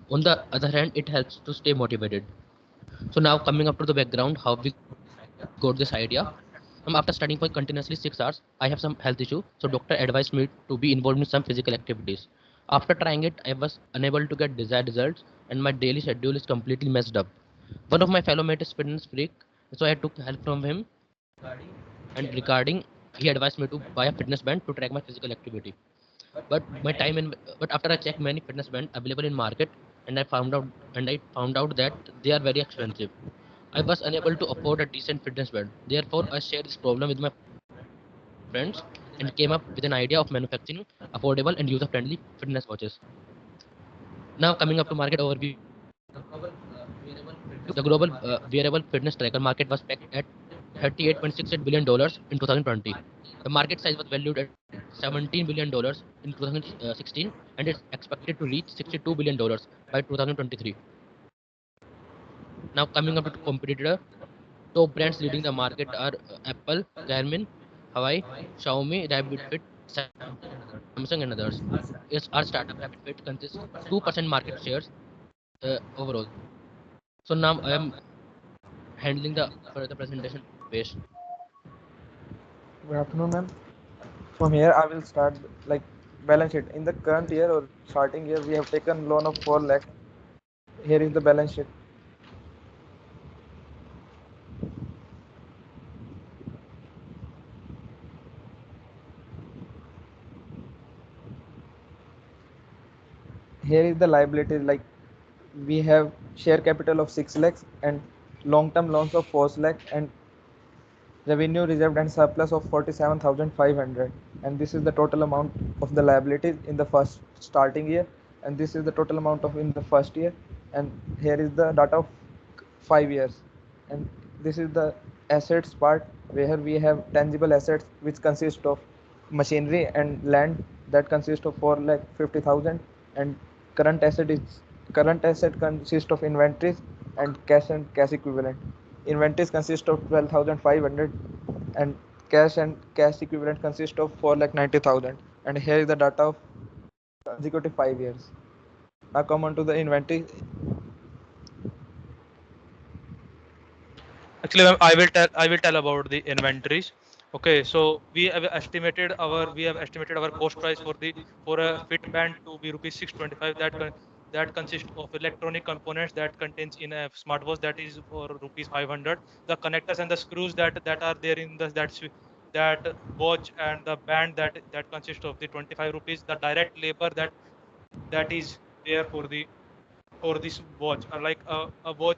On the other hand, it helps to stay motivated. So now coming up to the background, how we got this idea. After studying for continuously 6 hours, I have some health issue, so doctor advised me to be involved in some physical activities. After trying it, I was unable to get desired results, and my daily schedule is completely messed up. One of my fellow mates is fitness freak, so I took help from him. And regarding, he advised me to buy a fitness band to track my physical activity. But after I checked many fitness bands available in market, and I found out that they are very expensive. I was unable to afford a decent fitness band. Therefore, I shared this problem with my friends and came up with an idea of manufacturing affordable and user-friendly fitness watches. Now coming up to market overview. The global wearable fitness tracker market was pegged at $38.68 billion in 2020. The market size was valued at $17 billion in 2016 and is expected to reach $62 billion by 2023. Now coming up to competitor, top brands leading the market are Apple, Garmin, Hawaii, Xiaomi, RapidFit, Samsung, and others. Our startup RapidFit consists 2% market shares overall. So now I am handling the further presentation phase. Good afternoon, ma'am. From here, I will start like balance sheet. In the current year or starting year, we have taken loan of 4 lakh. Here is the balance sheet. Here is the liability, like we have share capital of 6 lakhs and long-term loans of 4 lakh and revenue reserved and surplus of 47,500, and this is the total amount of the liabilities in the first starting year, and this is the total amount of in the first year, and here is the data of 5 years, and this is the assets part where we have tangible assets which consist of machinery and land that consist of 4 lakh 50,000, and current asset is current asset consist of inventories and cash equivalent. Inventories consist of 12,500 and cash equivalent consist of 4,90,000. And here is the data of consecutive 5 years. Now come on to the inventory. Actually, ma'am, I will tell about the inventories. Okay, so we have estimated our cost price for a fit band to be rupees 625. That consists of electronic components that contains in a smartwatch, that is for rupees 500. The connectors and the screws that are there in that watch, and the band that consists of the 25 rupees. The direct labor that is there for this watch, like a watch,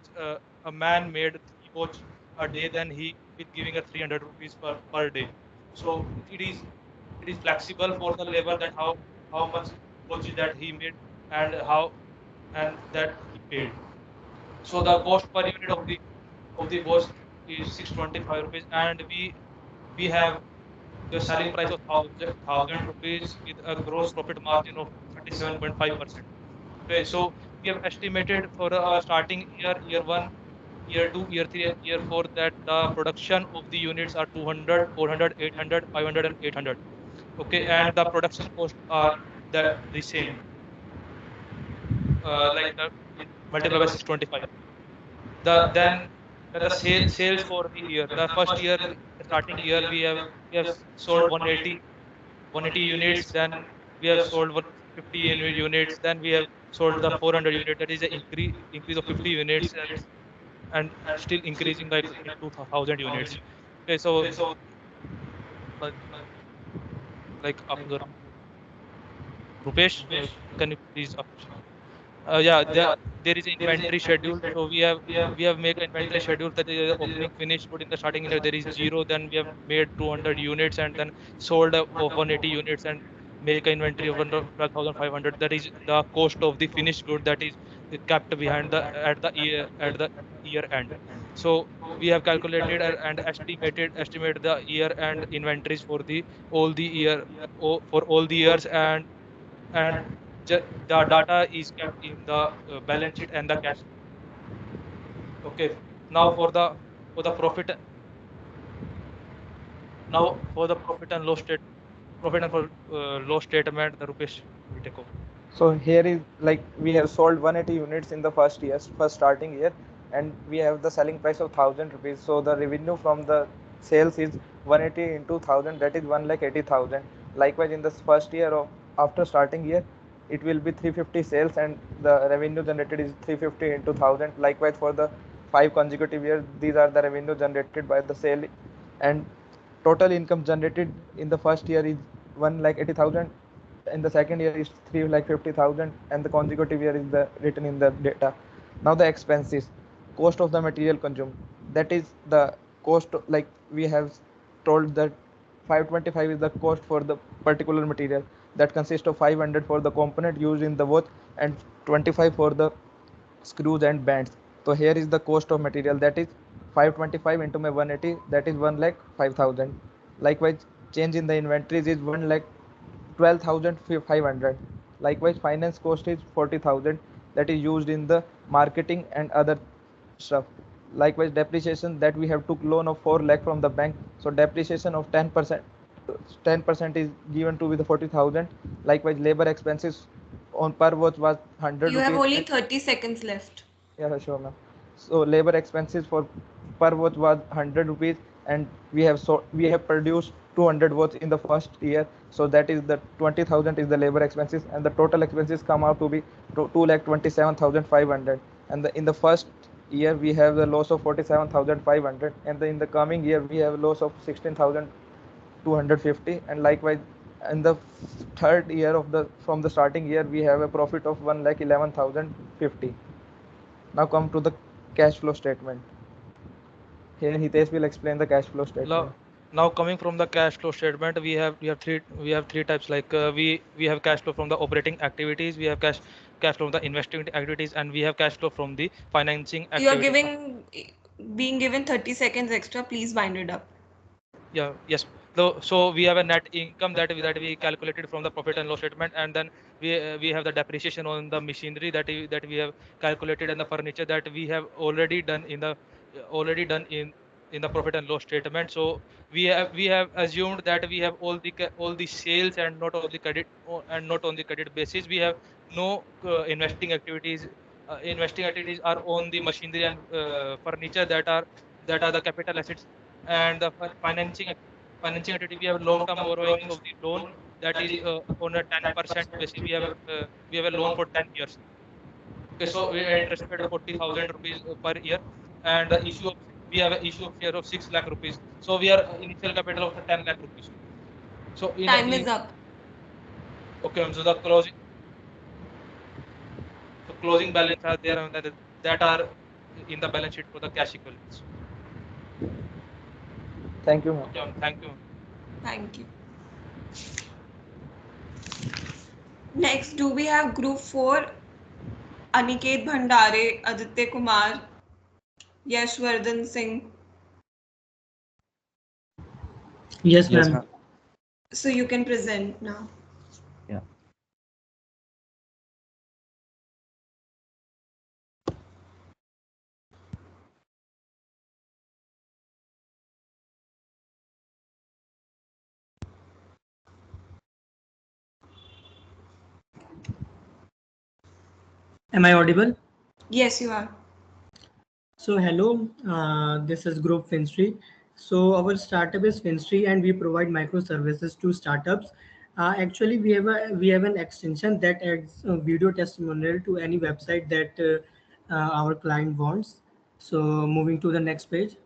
a man made 3 watch a day, then he will giving a 300 rupees per day. So it is flexible for the labor, that how much watches that he made, and how and that he paid. So the cost per unit of the watch is 625 rupees, and we have the selling price of 1,000 rupees with a gross profit margin of 37.5%. Okay, so we have estimated for our starting year 1, year 2, year 3, and year 4, that the production of the units are 200, 400, 800, 500, and 800. Okay, and the production cost are the same, like the multiplied by 625. Then the sales for the year. The first year, the starting year, we have sold 180 units. Then we have sold 150 units. Then we have sold the 400 unit. That is an increase of 50 units, and still increasing like 2,000 units. Okay, so like Abdur Rupesh, can you please up? Yeah, there is an inventory schedule. So we have make an inventory schedule, that is opening finished good in the starting year there is 0. Then we have made 200 units, and then sold of 180 units, and make an inventory of 12,500. That is the cost of the finished good, that is kept behind the at the year end. So we have calculated and estimate the year end inventories for the all the year for all the years, and the data is kept in the balance sheet and the cash flow. Okay, now for the profit for the profit and loss statement, the Rupesh will take over. So here is like we have sold 180 units in the first starting year, and we have the selling price of 1,000 rupees. So the revenue from the sales is 180 into 1,000, that is 1,80,000. Likewise, in the first year of after starting year, it will be 350 sales, and the revenue generated is 350 into 1,000. Likewise, for the 5 consecutive years, these are the revenue generated by the sale, and total income generated in the first year is 1,80,000. In the second year is 3,50,000, and the consecutive year is the written in the data. Now the expenses, cost of the material consumed, that is the cost, like we have told that 525 is the cost for the particular material, that consists of 500 for the component used in the watch and 25 for the screws and bands. So here is the cost of material, that is 525 into my 180, that is 1,05,000. Likewise, change in the inventories is 1,12,500. Likewise, finance cost is 40,000, that is used in the marketing and other stuff. Likewise, depreciation, that we have took loan of 4 lakh from the bank, so depreciation of 10% is given to with the 40,000. Likewise, labor expenses on per watch was 100 You have rupees. only 30 seconds left. Yeah, sure, ma'am. So labor expenses for per watch was 100 rupees, and we have produced 200 watch in the first year. So that is the 20,000 is the labor expenses, and the total expenses come out to be 2,27,500. And in the first year we have the loss of 47,500, and in the coming year we have a loss of 16,250. And likewise, in the third year of the from the starting year we have a profit of 1,11,050. Now come to the cash flow statement. Here Hitesh will explain the cash flow statement. Now coming from the cash flow statement, we have three types. Like we have cash flow from the operating activities, we have cash flow from the investing activities, and we have cash flow from the financing activities. You're being given 30 seconds extra. Please wind it up. Yeah, yes. So we have a net income that we calculated from the profit and loss statement, and then we have the depreciation on the machinery that we have calculated, and the furniture that we have already done in the profit and loss statement. So we have assumed that we have all the sales and not all the credit and not on the credit basis. We have no investing activities. Investing activities are on the machinery and furniture that are the capital assets, and the financing activity. We have long-term borrowings of the loan that is on a 10% basis. We have a loan for 10 years. Okay, so we are interest paid 40,000 rupees per year, and the issue of we have an issue of share of 6 lakh rupees. So we are initial capital of 10 lakh rupees. So Time is up. Okay, so the closing balance are there, that are in the balance sheet for the cash equivalents. Thank you, ma'am. Okay, thank you. Thank you. Next, do we have group 4? Aniket Bhandare, Aditya Kumar, Yashwardhan Singh. Yes, ma'am. So you can present now. Yeah. Am I audible? Yes, you are. So hello, this is Group Finstry. So our startup is Finstry, and we provide microservices to startups. Actually, we have an extension that adds a video testimonial to any website that our client wants. So moving to the next page.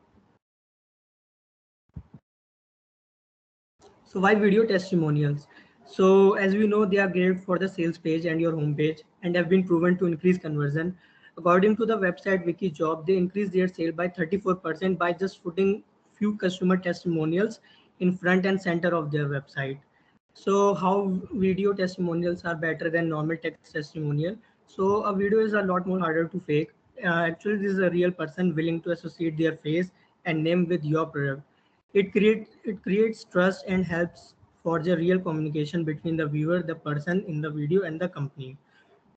So why video testimonials? So as we know, they are great for the sales page and your home page and have been proven to increase conversion. According to the website Wikijob, they increased their sale by 34% by just putting few customer testimonials in front and center of their website. So how video testimonials are better than normal text testimonial? So a video is a lot more harder to fake. Actually, this is a real person willing to associate their face and name with your product. It creates trust and helps forge a real communication between the viewer, the person in the video, and the company.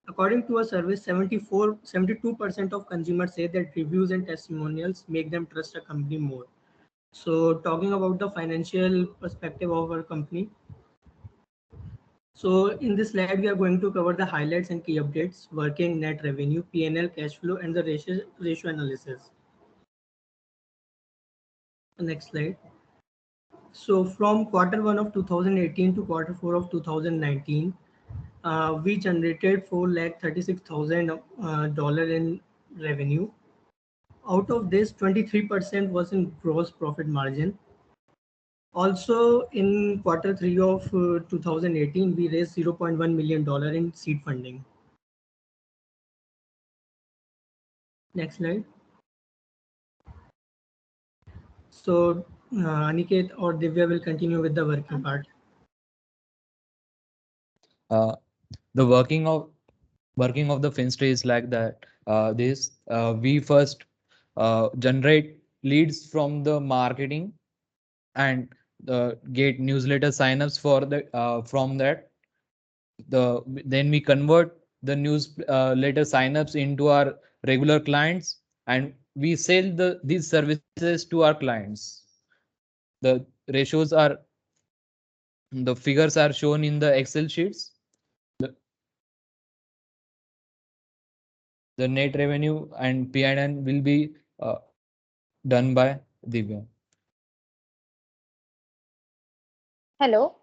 According to a survey, 72% of consumers say that reviews and testimonials make them trust a company more. So talking about the financial perspective of our company. So in this slide, we are going to cover the highlights and key updates, working net revenue, P&L, cash flow, and the ratio analysis. Next slide. So from quarter 1 of 2018 to quarter 4 of 2019, we generated $436,000 in revenue. Out of this, 23% was in gross profit margin. Also, in quarter 3 of 2018, we raised $0.1 million in seed funding. Next slide. So Aniket or Divya will continue with the working part. The working of the Finstray is like that. We first generate leads from the marketing and get newsletter signups for the from that. Then we convert the newsletter signups into our regular clients, and we sell these services to our clients. The ratios are the figures are shown in the Excel sheets. The net revenue and P&L will be done by Divya. Hello.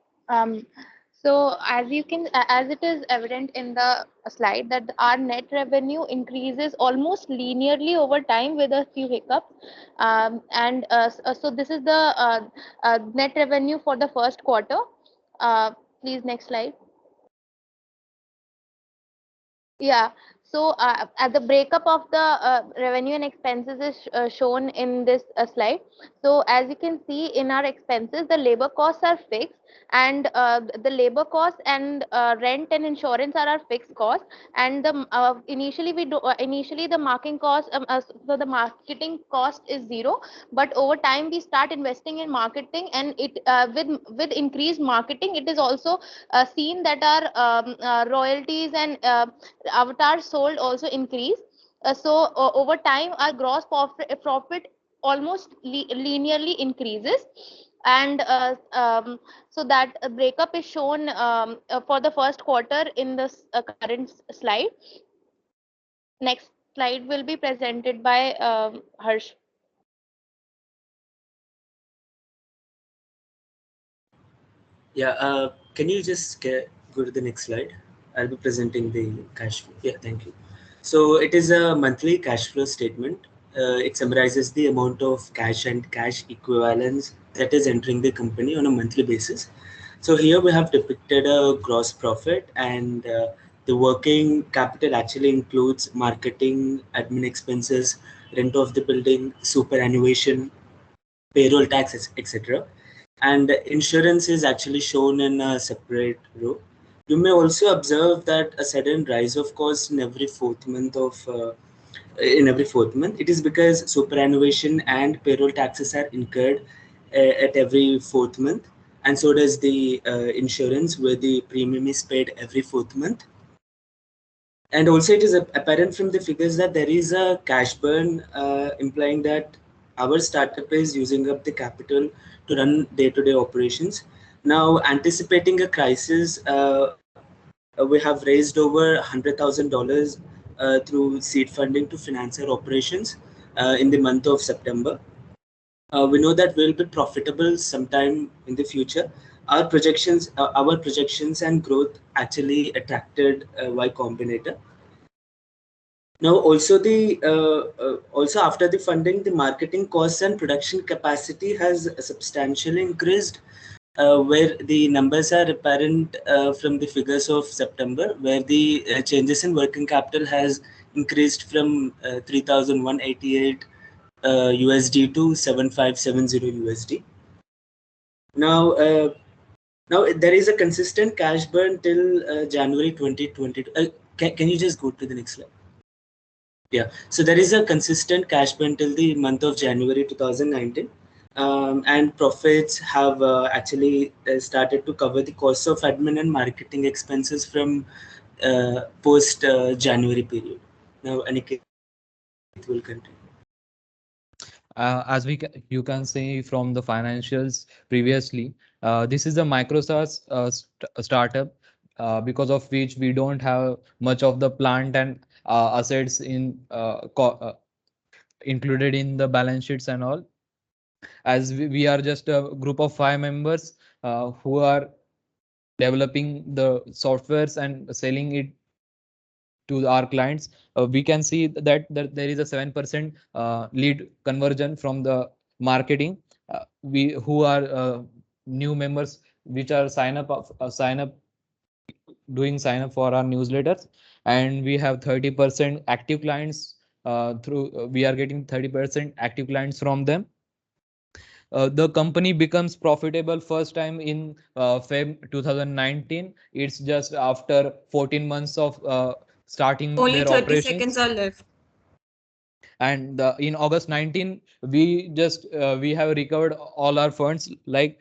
So as it is evident in the slide that our net revenue increases almost linearly over time with a few hiccups. So this is the net revenue for the first quarter. Please, next slide. Yeah. So at the breakup of the revenue and expenses is shown in this slide. So as you can see in our expenses, the labor costs are fixed and the labor cost and rent and insurance are our fixed cost. And the initially the marketing cost, so the marketing cost is zero, but over time we start investing in marketing, and it with increased marketing, it is also seen that our royalties and avatars sold also increase. Over time our gross profit almost linearly increases. And so that breakup is shown for the first quarter in this current slide. Next slide will be presented by Harsh. Yeah, can you just go to the next slide? I'll be presenting the cash flow. Yeah, thank you. So it is a monthly cash flow statement. It summarizes the amount of cash and cash equivalents that is entering the company on a monthly basis. So here we have depicted a gross profit, and the working capital actually includes marketing, admin expenses, rent of the building, superannuation, payroll taxes, etc. And insurance is actually shown in a separate row. You may also observe that a sudden rise of cost in every fourth month It is because superannuation and payroll taxes are incurred at every fourth month, and so does the insurance, where the premium is paid every fourth month. And also, it is apparent from the figures that there is a cash burn, implying that our startup is using up the capital to run day-to-day operations. Now, anticipating a crisis, we have raised over $100,000 through seed funding to finance our operations in the month of September. We know that we'll be profitable sometime in the future. Our projections and growth actually attracted Y Combinator. Now, also after the funding, the marketing costs and production capacity has substantially increased, where the numbers are apparent from the figures of September, where the changes in working capital has increased from 3,188 USD to 7,570 USD. Now, there is a consistent cash burn till January 2022. Can you just go to the next slide? Yeah, so there is a consistent cash burn till the month of January 2019, and profits have actually started to cover the costs of admin and marketing expenses from post January period. Now, Aniket will continue. As you can see from the financials previously, this is a Microsoft startup, because of which we don't have much of the plant and assets included in the balance sheets and all, as we are just a group of 5 members who are developing the softwares and selling it to our clients. We can see that there is a 7% lead conversion from the marketing. We who are new members which are sign up for our newsletters, and we have 30% active clients we are getting 30% active clients from them. The company becomes profitable first time in Feb 2019. It's just after 14 months of starting Only their 30 operations. seconds are left. And in August 19, we have recovered all our funds, like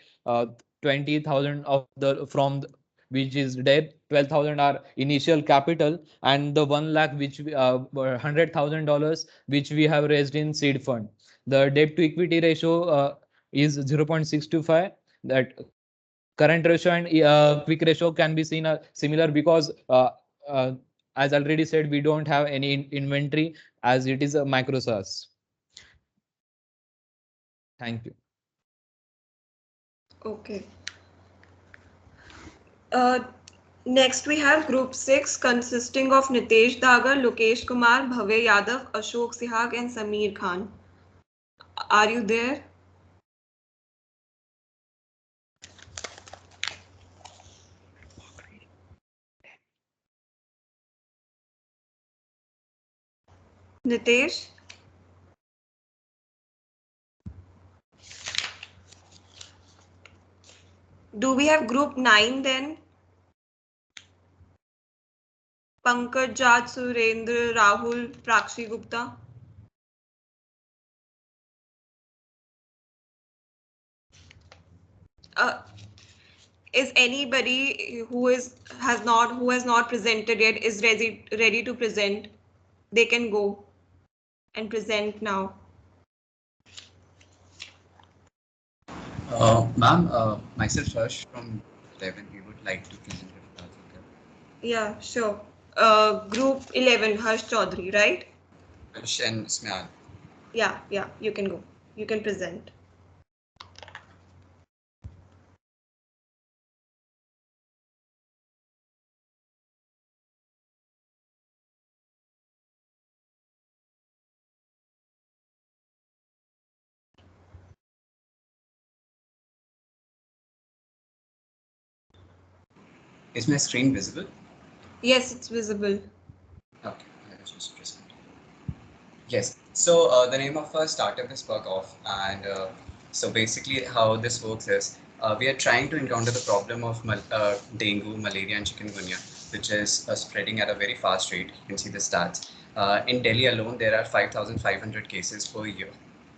20,000 of the which is debt, 12,000 are initial capital, and the 1 lakh which $100,000 which we have raised in seed fund. The debt to equity ratio is 0.625. That current ratio and quick ratio can be seen similar, because as already said, we don't have any inventory as it is a micro SaaS. Thank you. Okay. Next, we have Group 6 consisting of Nitesh Dagar, Lokesh Kumar, Bhavya Yadav, Ashok Sihag, and Sameer Khan. Are you there? Nitesh? Do we have group 9 then? Pankaj, Jat, Surendra, Rahul, Prakshi Gupta. Is anybody who has not presented yet is ready to present? They can go and present now. Ma'am, myself Harsh from 11, we would like to present a article. Yeah, sure. Group 11, Harsh Chaudhary, right? Harsh and Smyal. Yeah, you can go. You can present. Is my screen visible? Yes, it's visible. Okay, I'll just present. Yes. So the name of our startup is Bug Off, and so basically how this works is we are trying to encounter the problem of dengue, malaria, and chikungunya, which is spreading at a very fast rate. You can see the stats. In Delhi alone, there are 5,500 cases per year,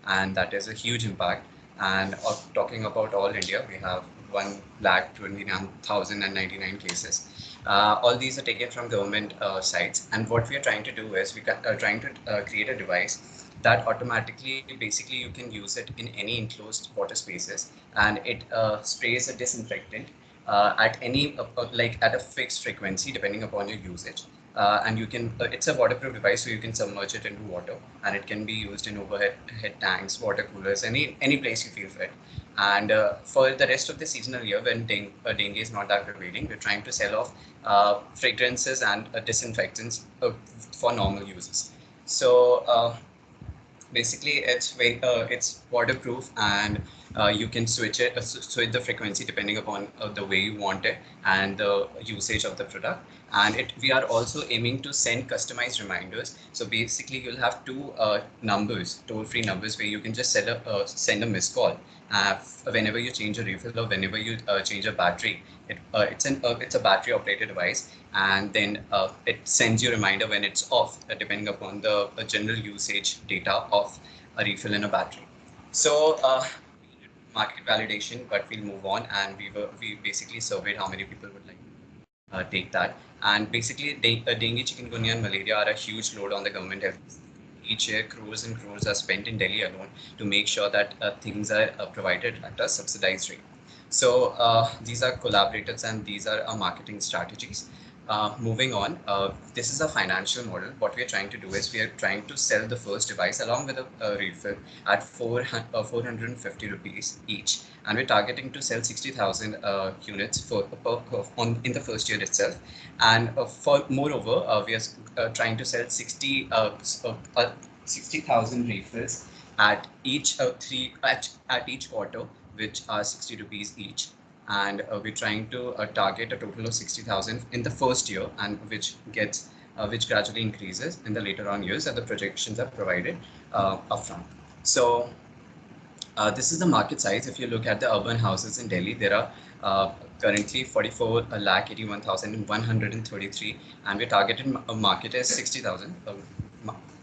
and that is a huge impact. And talking about all India, we have 1,29,099 cases. All these are taken from government sites, and what we are trying to do is are trying to create a device that automatically, basically, you can use it in any enclosed water spaces, and it sprays a disinfectant at any like at a fixed frequency depending upon your usage. And you can it's a waterproof device, so you can submerge it into water, and it can be used in overhead tanks, water coolers, any place you feel fit. And for the rest of the seasonal year, when dengue is not that prevailing, we're trying to sell off fragrances and disinfectants for normal uses. So basically, it's waterproof, and you can switch the frequency depending upon the way you want it and the usage of the product. And we are also aiming to send customized reminders. So basically, you'll have two numbers, toll-free numbers, where you can just send a missed call whenever you change a refill or whenever you change a battery. It's a battery operated device, and then it sends you a reminder when it's off, depending upon the general usage data of a refill in a battery. So market validation, but we'll move on, and we basically surveyed how many people would like to take that. And basically, dengue, chikungunya, and malaria are a huge load on the government health system. Each year, crores and crores are spent in Delhi alone to make sure that things are provided at a subsidized rate. So these are collaborators, and these are our marketing strategies. Moving on, this is a financial model. What we are trying to do is we are trying to sell the first device along with a refill at 450 rupees each, and we're targeting to sell 60,000 units in the first year itself. And for moreover, we are trying to sell 60,000 refills at at each quarter, which are 60 rupees each. And we're trying to target a total of 60,000 in the first year, and which gradually increases in the later on years, and the projections are provided upfront. So this is the market size. If you look at the urban houses in Delhi, there are currently 44 lakh 81,133, and we're targeted market is 60,000.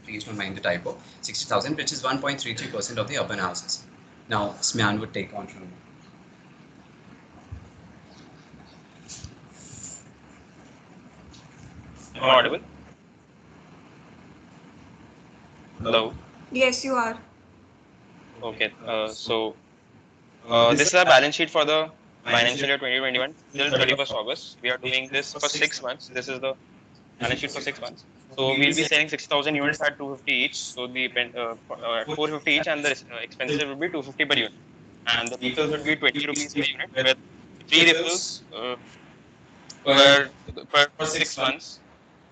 Please don't mind the typo. 60,000, which is 1.33% of the urban houses. Now, Smyan would take on from. Am I audible? Hello. Yes, you are. Okay. This is our balance sheet for the financial year 2021 till 31st August. We are doing this for 6 months. This is the balance sheet for 6 months. So we'll be selling 60,000 units at 250 each. So the at 450 each, and the expenses will be 250 per unit. And the refills would be 20 rupees per unit, with 3 refills per 6 months.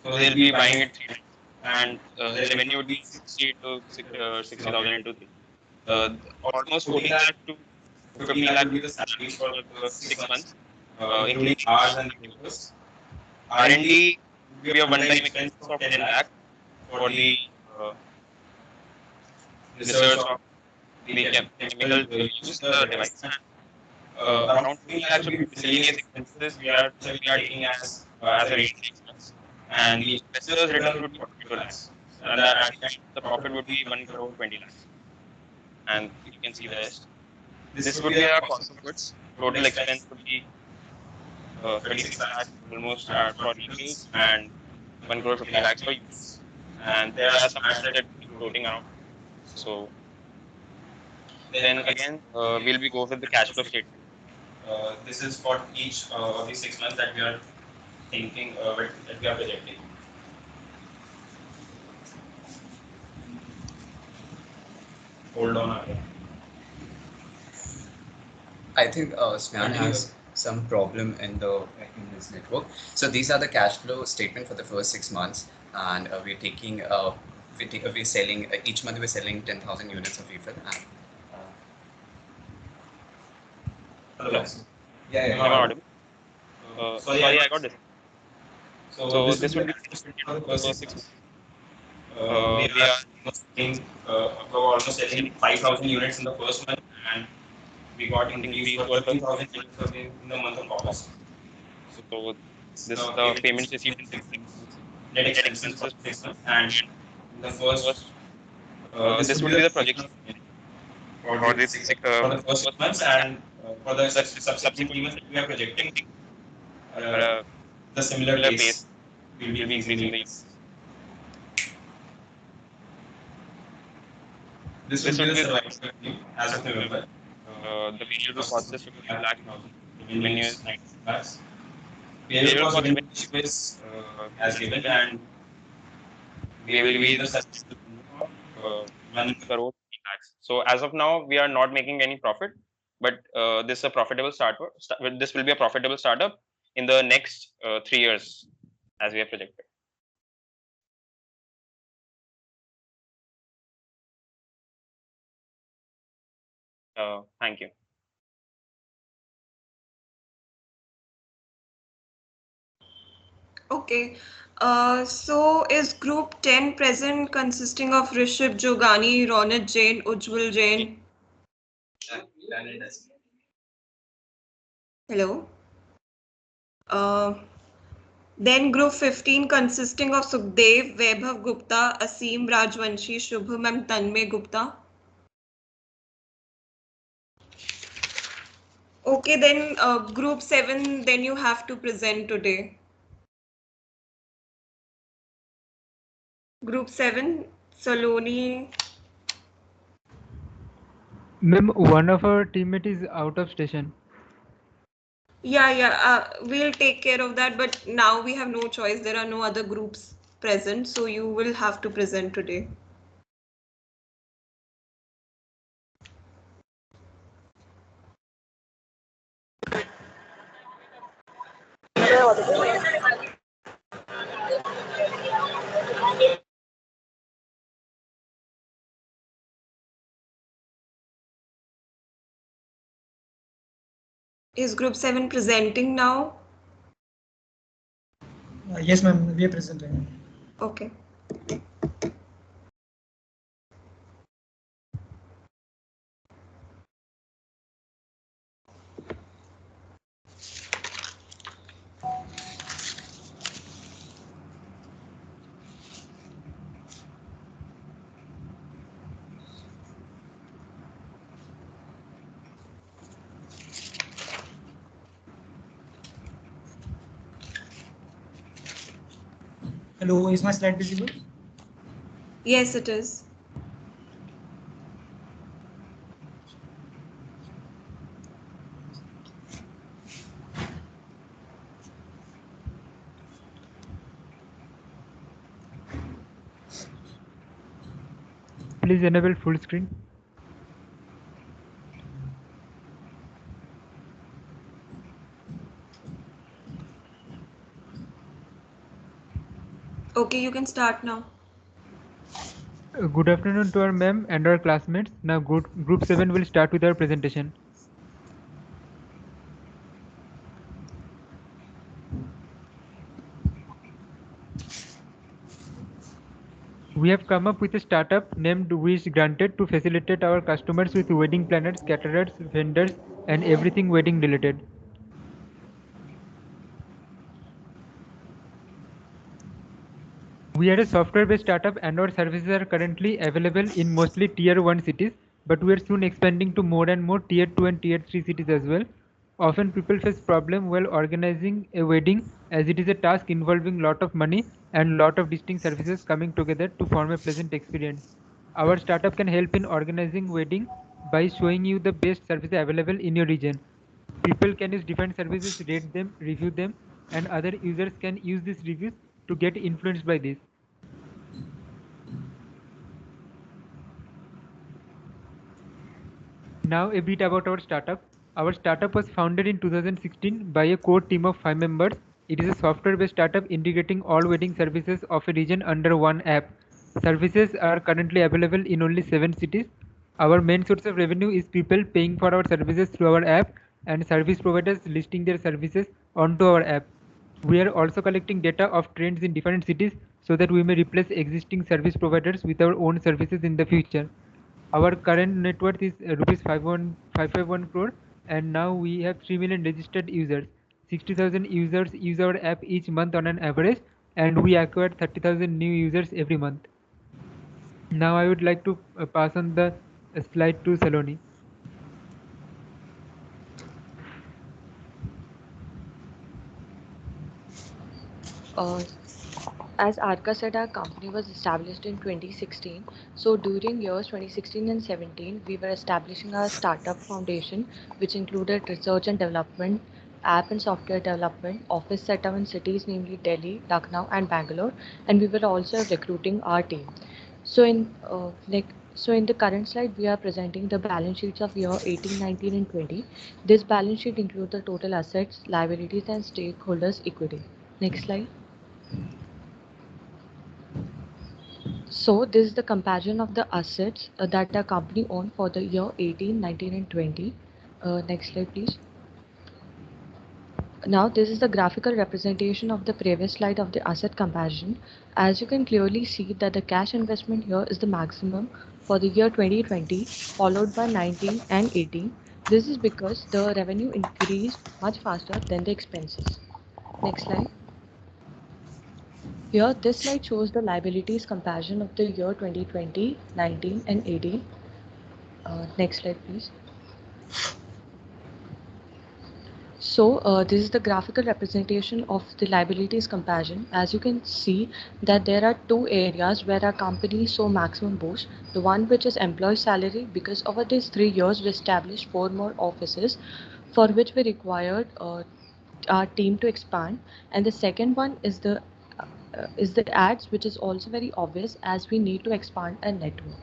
So they'll be buying it 3 times, and the revenue would be 60,000 into 3. Almost 14 lakh to 15 lakh would be the salaries for the 6 months, including hours and labors. R&D would be a one-time expenses of 10 lakh for the research of the chemicals used in the device. around 15 lakhs would be miscellaneous expenses we are taking as a rate expense, and the investors' returns would be 42 lakhs, and that at the end the profit would be 1 crore 20 lakhs, and you can see the rest. This would be our cost of goods. Total expense would be 36 lakhs almost for legals and 1 crore 50 lakhs for units. And there are some assets that will be floating around. So then again, we'll be go with the cash flow statement. This is for each of the 6 months that we are thinking, that we are projecting. Hold on again. I think Snan has some problem in his network. So these are the cash flow statement for the first 6 months, and we're taking we're selling each month we're selling 10,000 units of refill. And Hello. Yeah. Am I audible? Sorry, I got this. So this would be the statement for the first 6 months. We are almost selling 5,000 units in the first month, and we got increased for 13,000 units in the month of August. So this the payments received in 6 months, net expenses for 6 months, and in the first, this would be the projection for the first 6 months, and for the subsequent months that we are projecting, the similar pace will be increasing the units. This would be the survival revenue as of November. The variable cost is 15 lakh. Revenue is 90 lakhs. Variable cost revenue is as given, and we will be the sustainable of 1 crore 50 lakhs. So as of now, we are not making any profit, but this is a profitable this will be a profitable startup in the next 3 years, as we have projected. Thank you. Okay. So is group 10 present, consisting of Rishabh Jogani, Ronit Jain, Ujjwal Jain? Hello. Then group 15 consisting of Sukhdev, Vaibhav Gupta, Asim Rajvanshi, Shubham and Tanmay Gupta. Okay, then group 7, then you have to present today. Group 7, Saloni. Ma'am, one of our teammate is out of station. Yeah, we'll take care of that, but now we have no choice. There are no other groups present, so you will have to present today. Is group 7 presenting now? Yes, ma'am, we are presenting. Okay. Hello, is my slide visible? Yes, it is. Please enable full screen. Okay, you can start now. Good afternoon to our ma'am and our classmates. Now group 7 will start with our presentation. We have come up with a startup named Wish Granted to facilitate our customers with wedding planners, caterers, vendors, and everything wedding related. We are a software-based startup and our services are currently available in mostly Tier 1 cities, but we are soon expanding to more and more Tier 2 and Tier 3 cities as well. Often people face problem while organizing a wedding as it is a task involving lot of money and lot of distinct services coming together to form a pleasant experience. Our startup can help in organizing wedding by showing you the best services available in your region. People can use different services, rate them, review them, and other users can use these reviews to get influenced by this. Now a bit about our startup. Our startup was founded in 2016 by a core team of 5 members. It is a software-based startup integrating all wedding services of a region under one app. Services are currently available in only 7 cities. Our main source of revenue is people paying for our services through our app and service providers listing their services onto our app. We are also collecting data of trends in different cities so that we may replace existing service providers with our own services in the future. Our current net worth is rupees 551 crore, and now we have 3 million registered users. 60,000 users use our app each month on an average, and we acquire 30,000 new users every month. Now I would like to pass on the slide to Saloni. Uh, as Arka said, our company was established in 2016. So during years 2016 and 17, we were establishing our startup foundation, which included research and development, app and software development, office setup in cities namely Delhi, Lucknow, and Bangalore, and we were also recruiting our team. So in the current slide, we are presenting the balance sheets of year 18, 19, and 20. This balance sheet includes the total assets, liabilities, and stakeholders' equity. Next slide. So this is the comparison of the assets that the company owned for the year 18, 19, and 20. Next slide, please. Now this is the graphical representation of the previous slide of the asset comparison. As you can clearly see that the cash investment here is the maximum for the year 2020, followed by 19 and 18. This is because the revenue increased much faster than the expenses. Next slide. Here, this slide shows the liabilities comparison of the year 2020, 19, and 18. Next slide, please. So, this is the graphical representation of the liabilities comparison. As you can see that there are two areas where our company saw maximum boost. The one which is employee salary, because over these 3 years we established 4 more offices for which we required our team to expand. And the second one is the ads, which is also very obvious as we need to expand our network.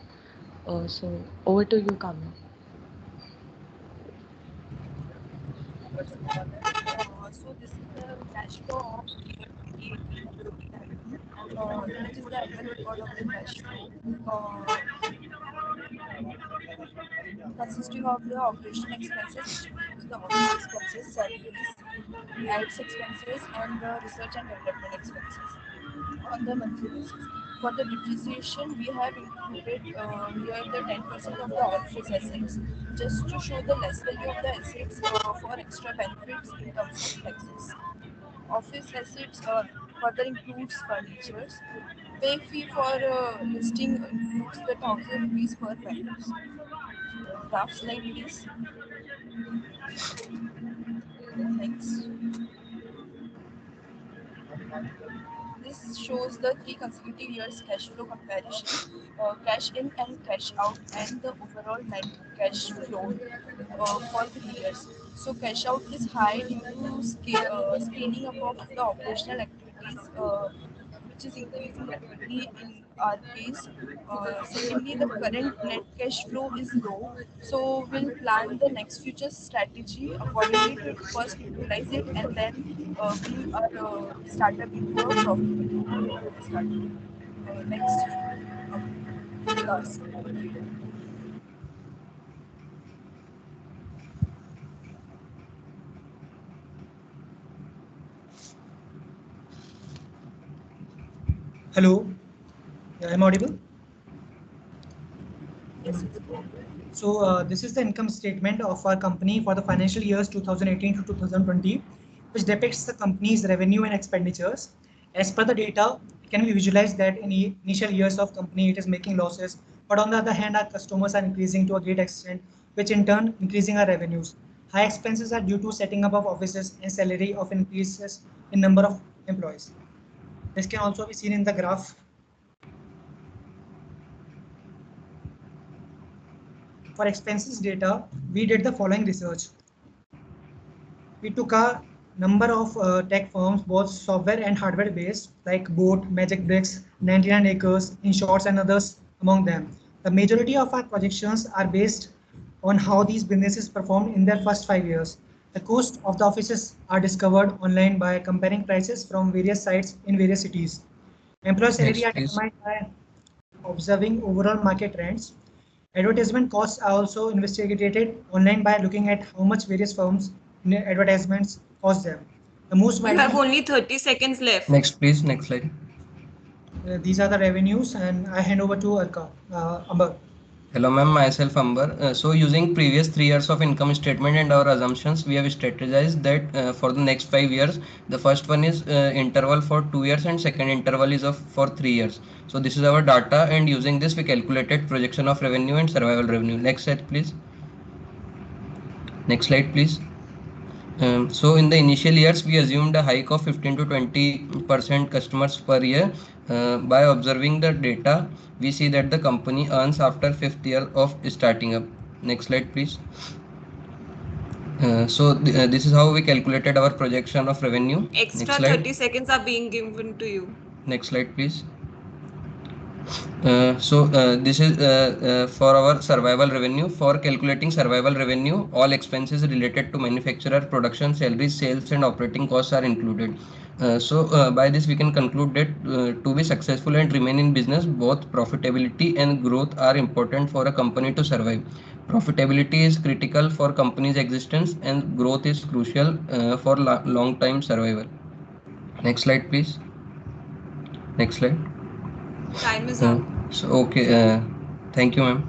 So over to you, Kamya. So this is the cash flow of year 2018, that is the annual record of the cash flow, consisting of the operation expenses, which includes the office expenses, salaries, ads expenses, and the research and development expenses on the monthly basis. For the depreciation, we have included here the 10% of the office assets, just to show the less value of the assets for extra benefits in terms of taxes. Office assets further includes furnitures. Pay fee for listing includes the 1,000 rupees per package. Graph slide, please. Next. This shows the 3 consecutive years cash flow comparison, cash in and cash out, and the overall net cash flow for 3 years. So cash out is high due to scaling up of the operational activities, which is increasing rapidly in our case. Secondly, the current net cash flow is low, so we'll plan the next future strategy accordingly to first utilize it and then bring our startup into a profitable startup. Next, last. Hello. I'm audible? Yes. So this is the income statement of our company for the financial years 2018 to 2020, which depicts the company's revenue and expenditures. As per the data, it can be visualized that in initial years of company, it is making losses, but on the other hand, our customers are increasing to a great extent, which in turn increasing our revenues. High expenses are due to setting up of offices and salary of increases in number of employees. This can also be seen in the graph. For expenses data, we did the following research. We took a number of tech firms, both software and hardware based, like Boat, Magic Bricks, 99 Acres, InShorts, and others among them. The majority of our projections are based on how these businesses performed in their first 5 years. The cost of the offices are discovered online by comparing prices from various sites in various cities. Employee salary are determined by observing overall market trends. Advertisement costs are also investigated online by looking at how much various firms in advertisements cost them. The most You have widely only 30 seconds left. Next, please. Next slide. These are the revenues, and I hand over to Amber. Hello ma'am, myself Amber. So using previous 3 years of income statement and our assumptions, we have strategized that for the next 5 years, the first one is interval for 2 years and second interval is for 3 years. So this is our data, and using this we calculated projection of revenue and survival revenue. Next slide please. Next slide please. So in the initial years, we assumed a hike of 15 to 20% customers per year. By observing the data, we see that the company earns after 5th year of starting up. Next slide, please. This is how we calculated our projection of revenue. Extra 30 seconds are being given to you. Next slide, please. This is for our survival revenue. For calculating survival revenue, all expenses related to manufacturer, production, salaries, sales, and operating costs are included. By this, we can conclude that to be successful and remain in business, both profitability and growth are important for a company to survive. Profitability is critical for company's existence, and growth is crucial for long-time survival. Next slide, please. Next slide. Time is up. Thank you, ma'am.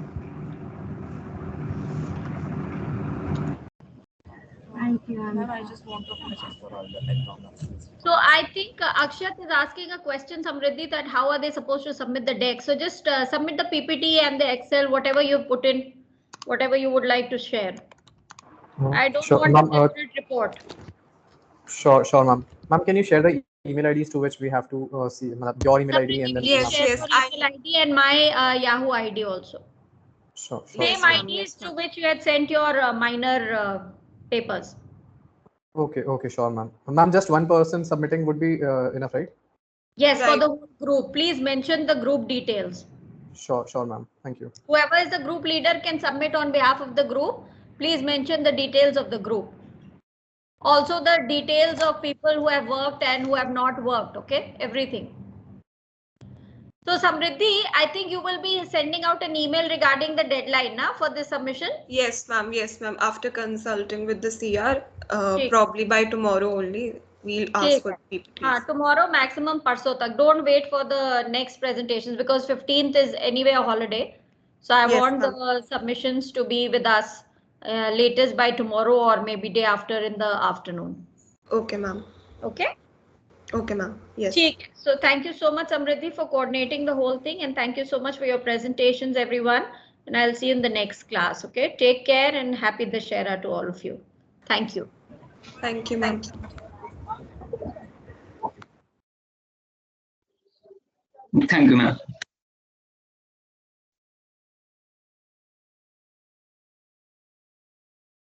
Thank you, ma'am. I just want to apologize for all the background noise. So I think Akshat is asking a question, Samriddhi, that how are they supposed to submit the deck? So just submit the PPT and the Excel, whatever you put in, whatever you would like to share. I don't want a separate report. Sure, ma'am. Ma'am, can you share the email IDs to which we have to see your email ID and then yes, share your email ID and my Yahoo ID also. Sure. Same IDs to which you had sent your minor papers. Okay, sure, ma'am. Ma'am, just one person submitting would be enough, right? Yes, for the whole group. Please mention the group details. Sure, ma'am. Thank you. Whoever is the group leader can submit on behalf of the group. Please mention the details of the group. Also the details of people who have worked and who have not worked, okay? Everything. So Samriddhi, I think you will be sending out an email regarding the deadline now for this submission. Yes, ma'am. Yes, ma'am. After consulting with the CR, probably by tomorrow only, we'll ask for PPTs. Tomorrow maximum parso tak. Don't wait for the next presentations because 15th is anyway a holiday. So I want the submissions to be with us latest by tomorrow or maybe day after in the afternoon. Okay, ma'am. Okay. Okay, ma'am. Yes. So thank you so much, Samriddhi, for coordinating the whole thing, and thank you so much for your presentations, everyone. And I'll see you in the next class. Okay. Take care and happy Dussehra to all of you. Thank you. Thank you, ma'am. Thank you, ma'am.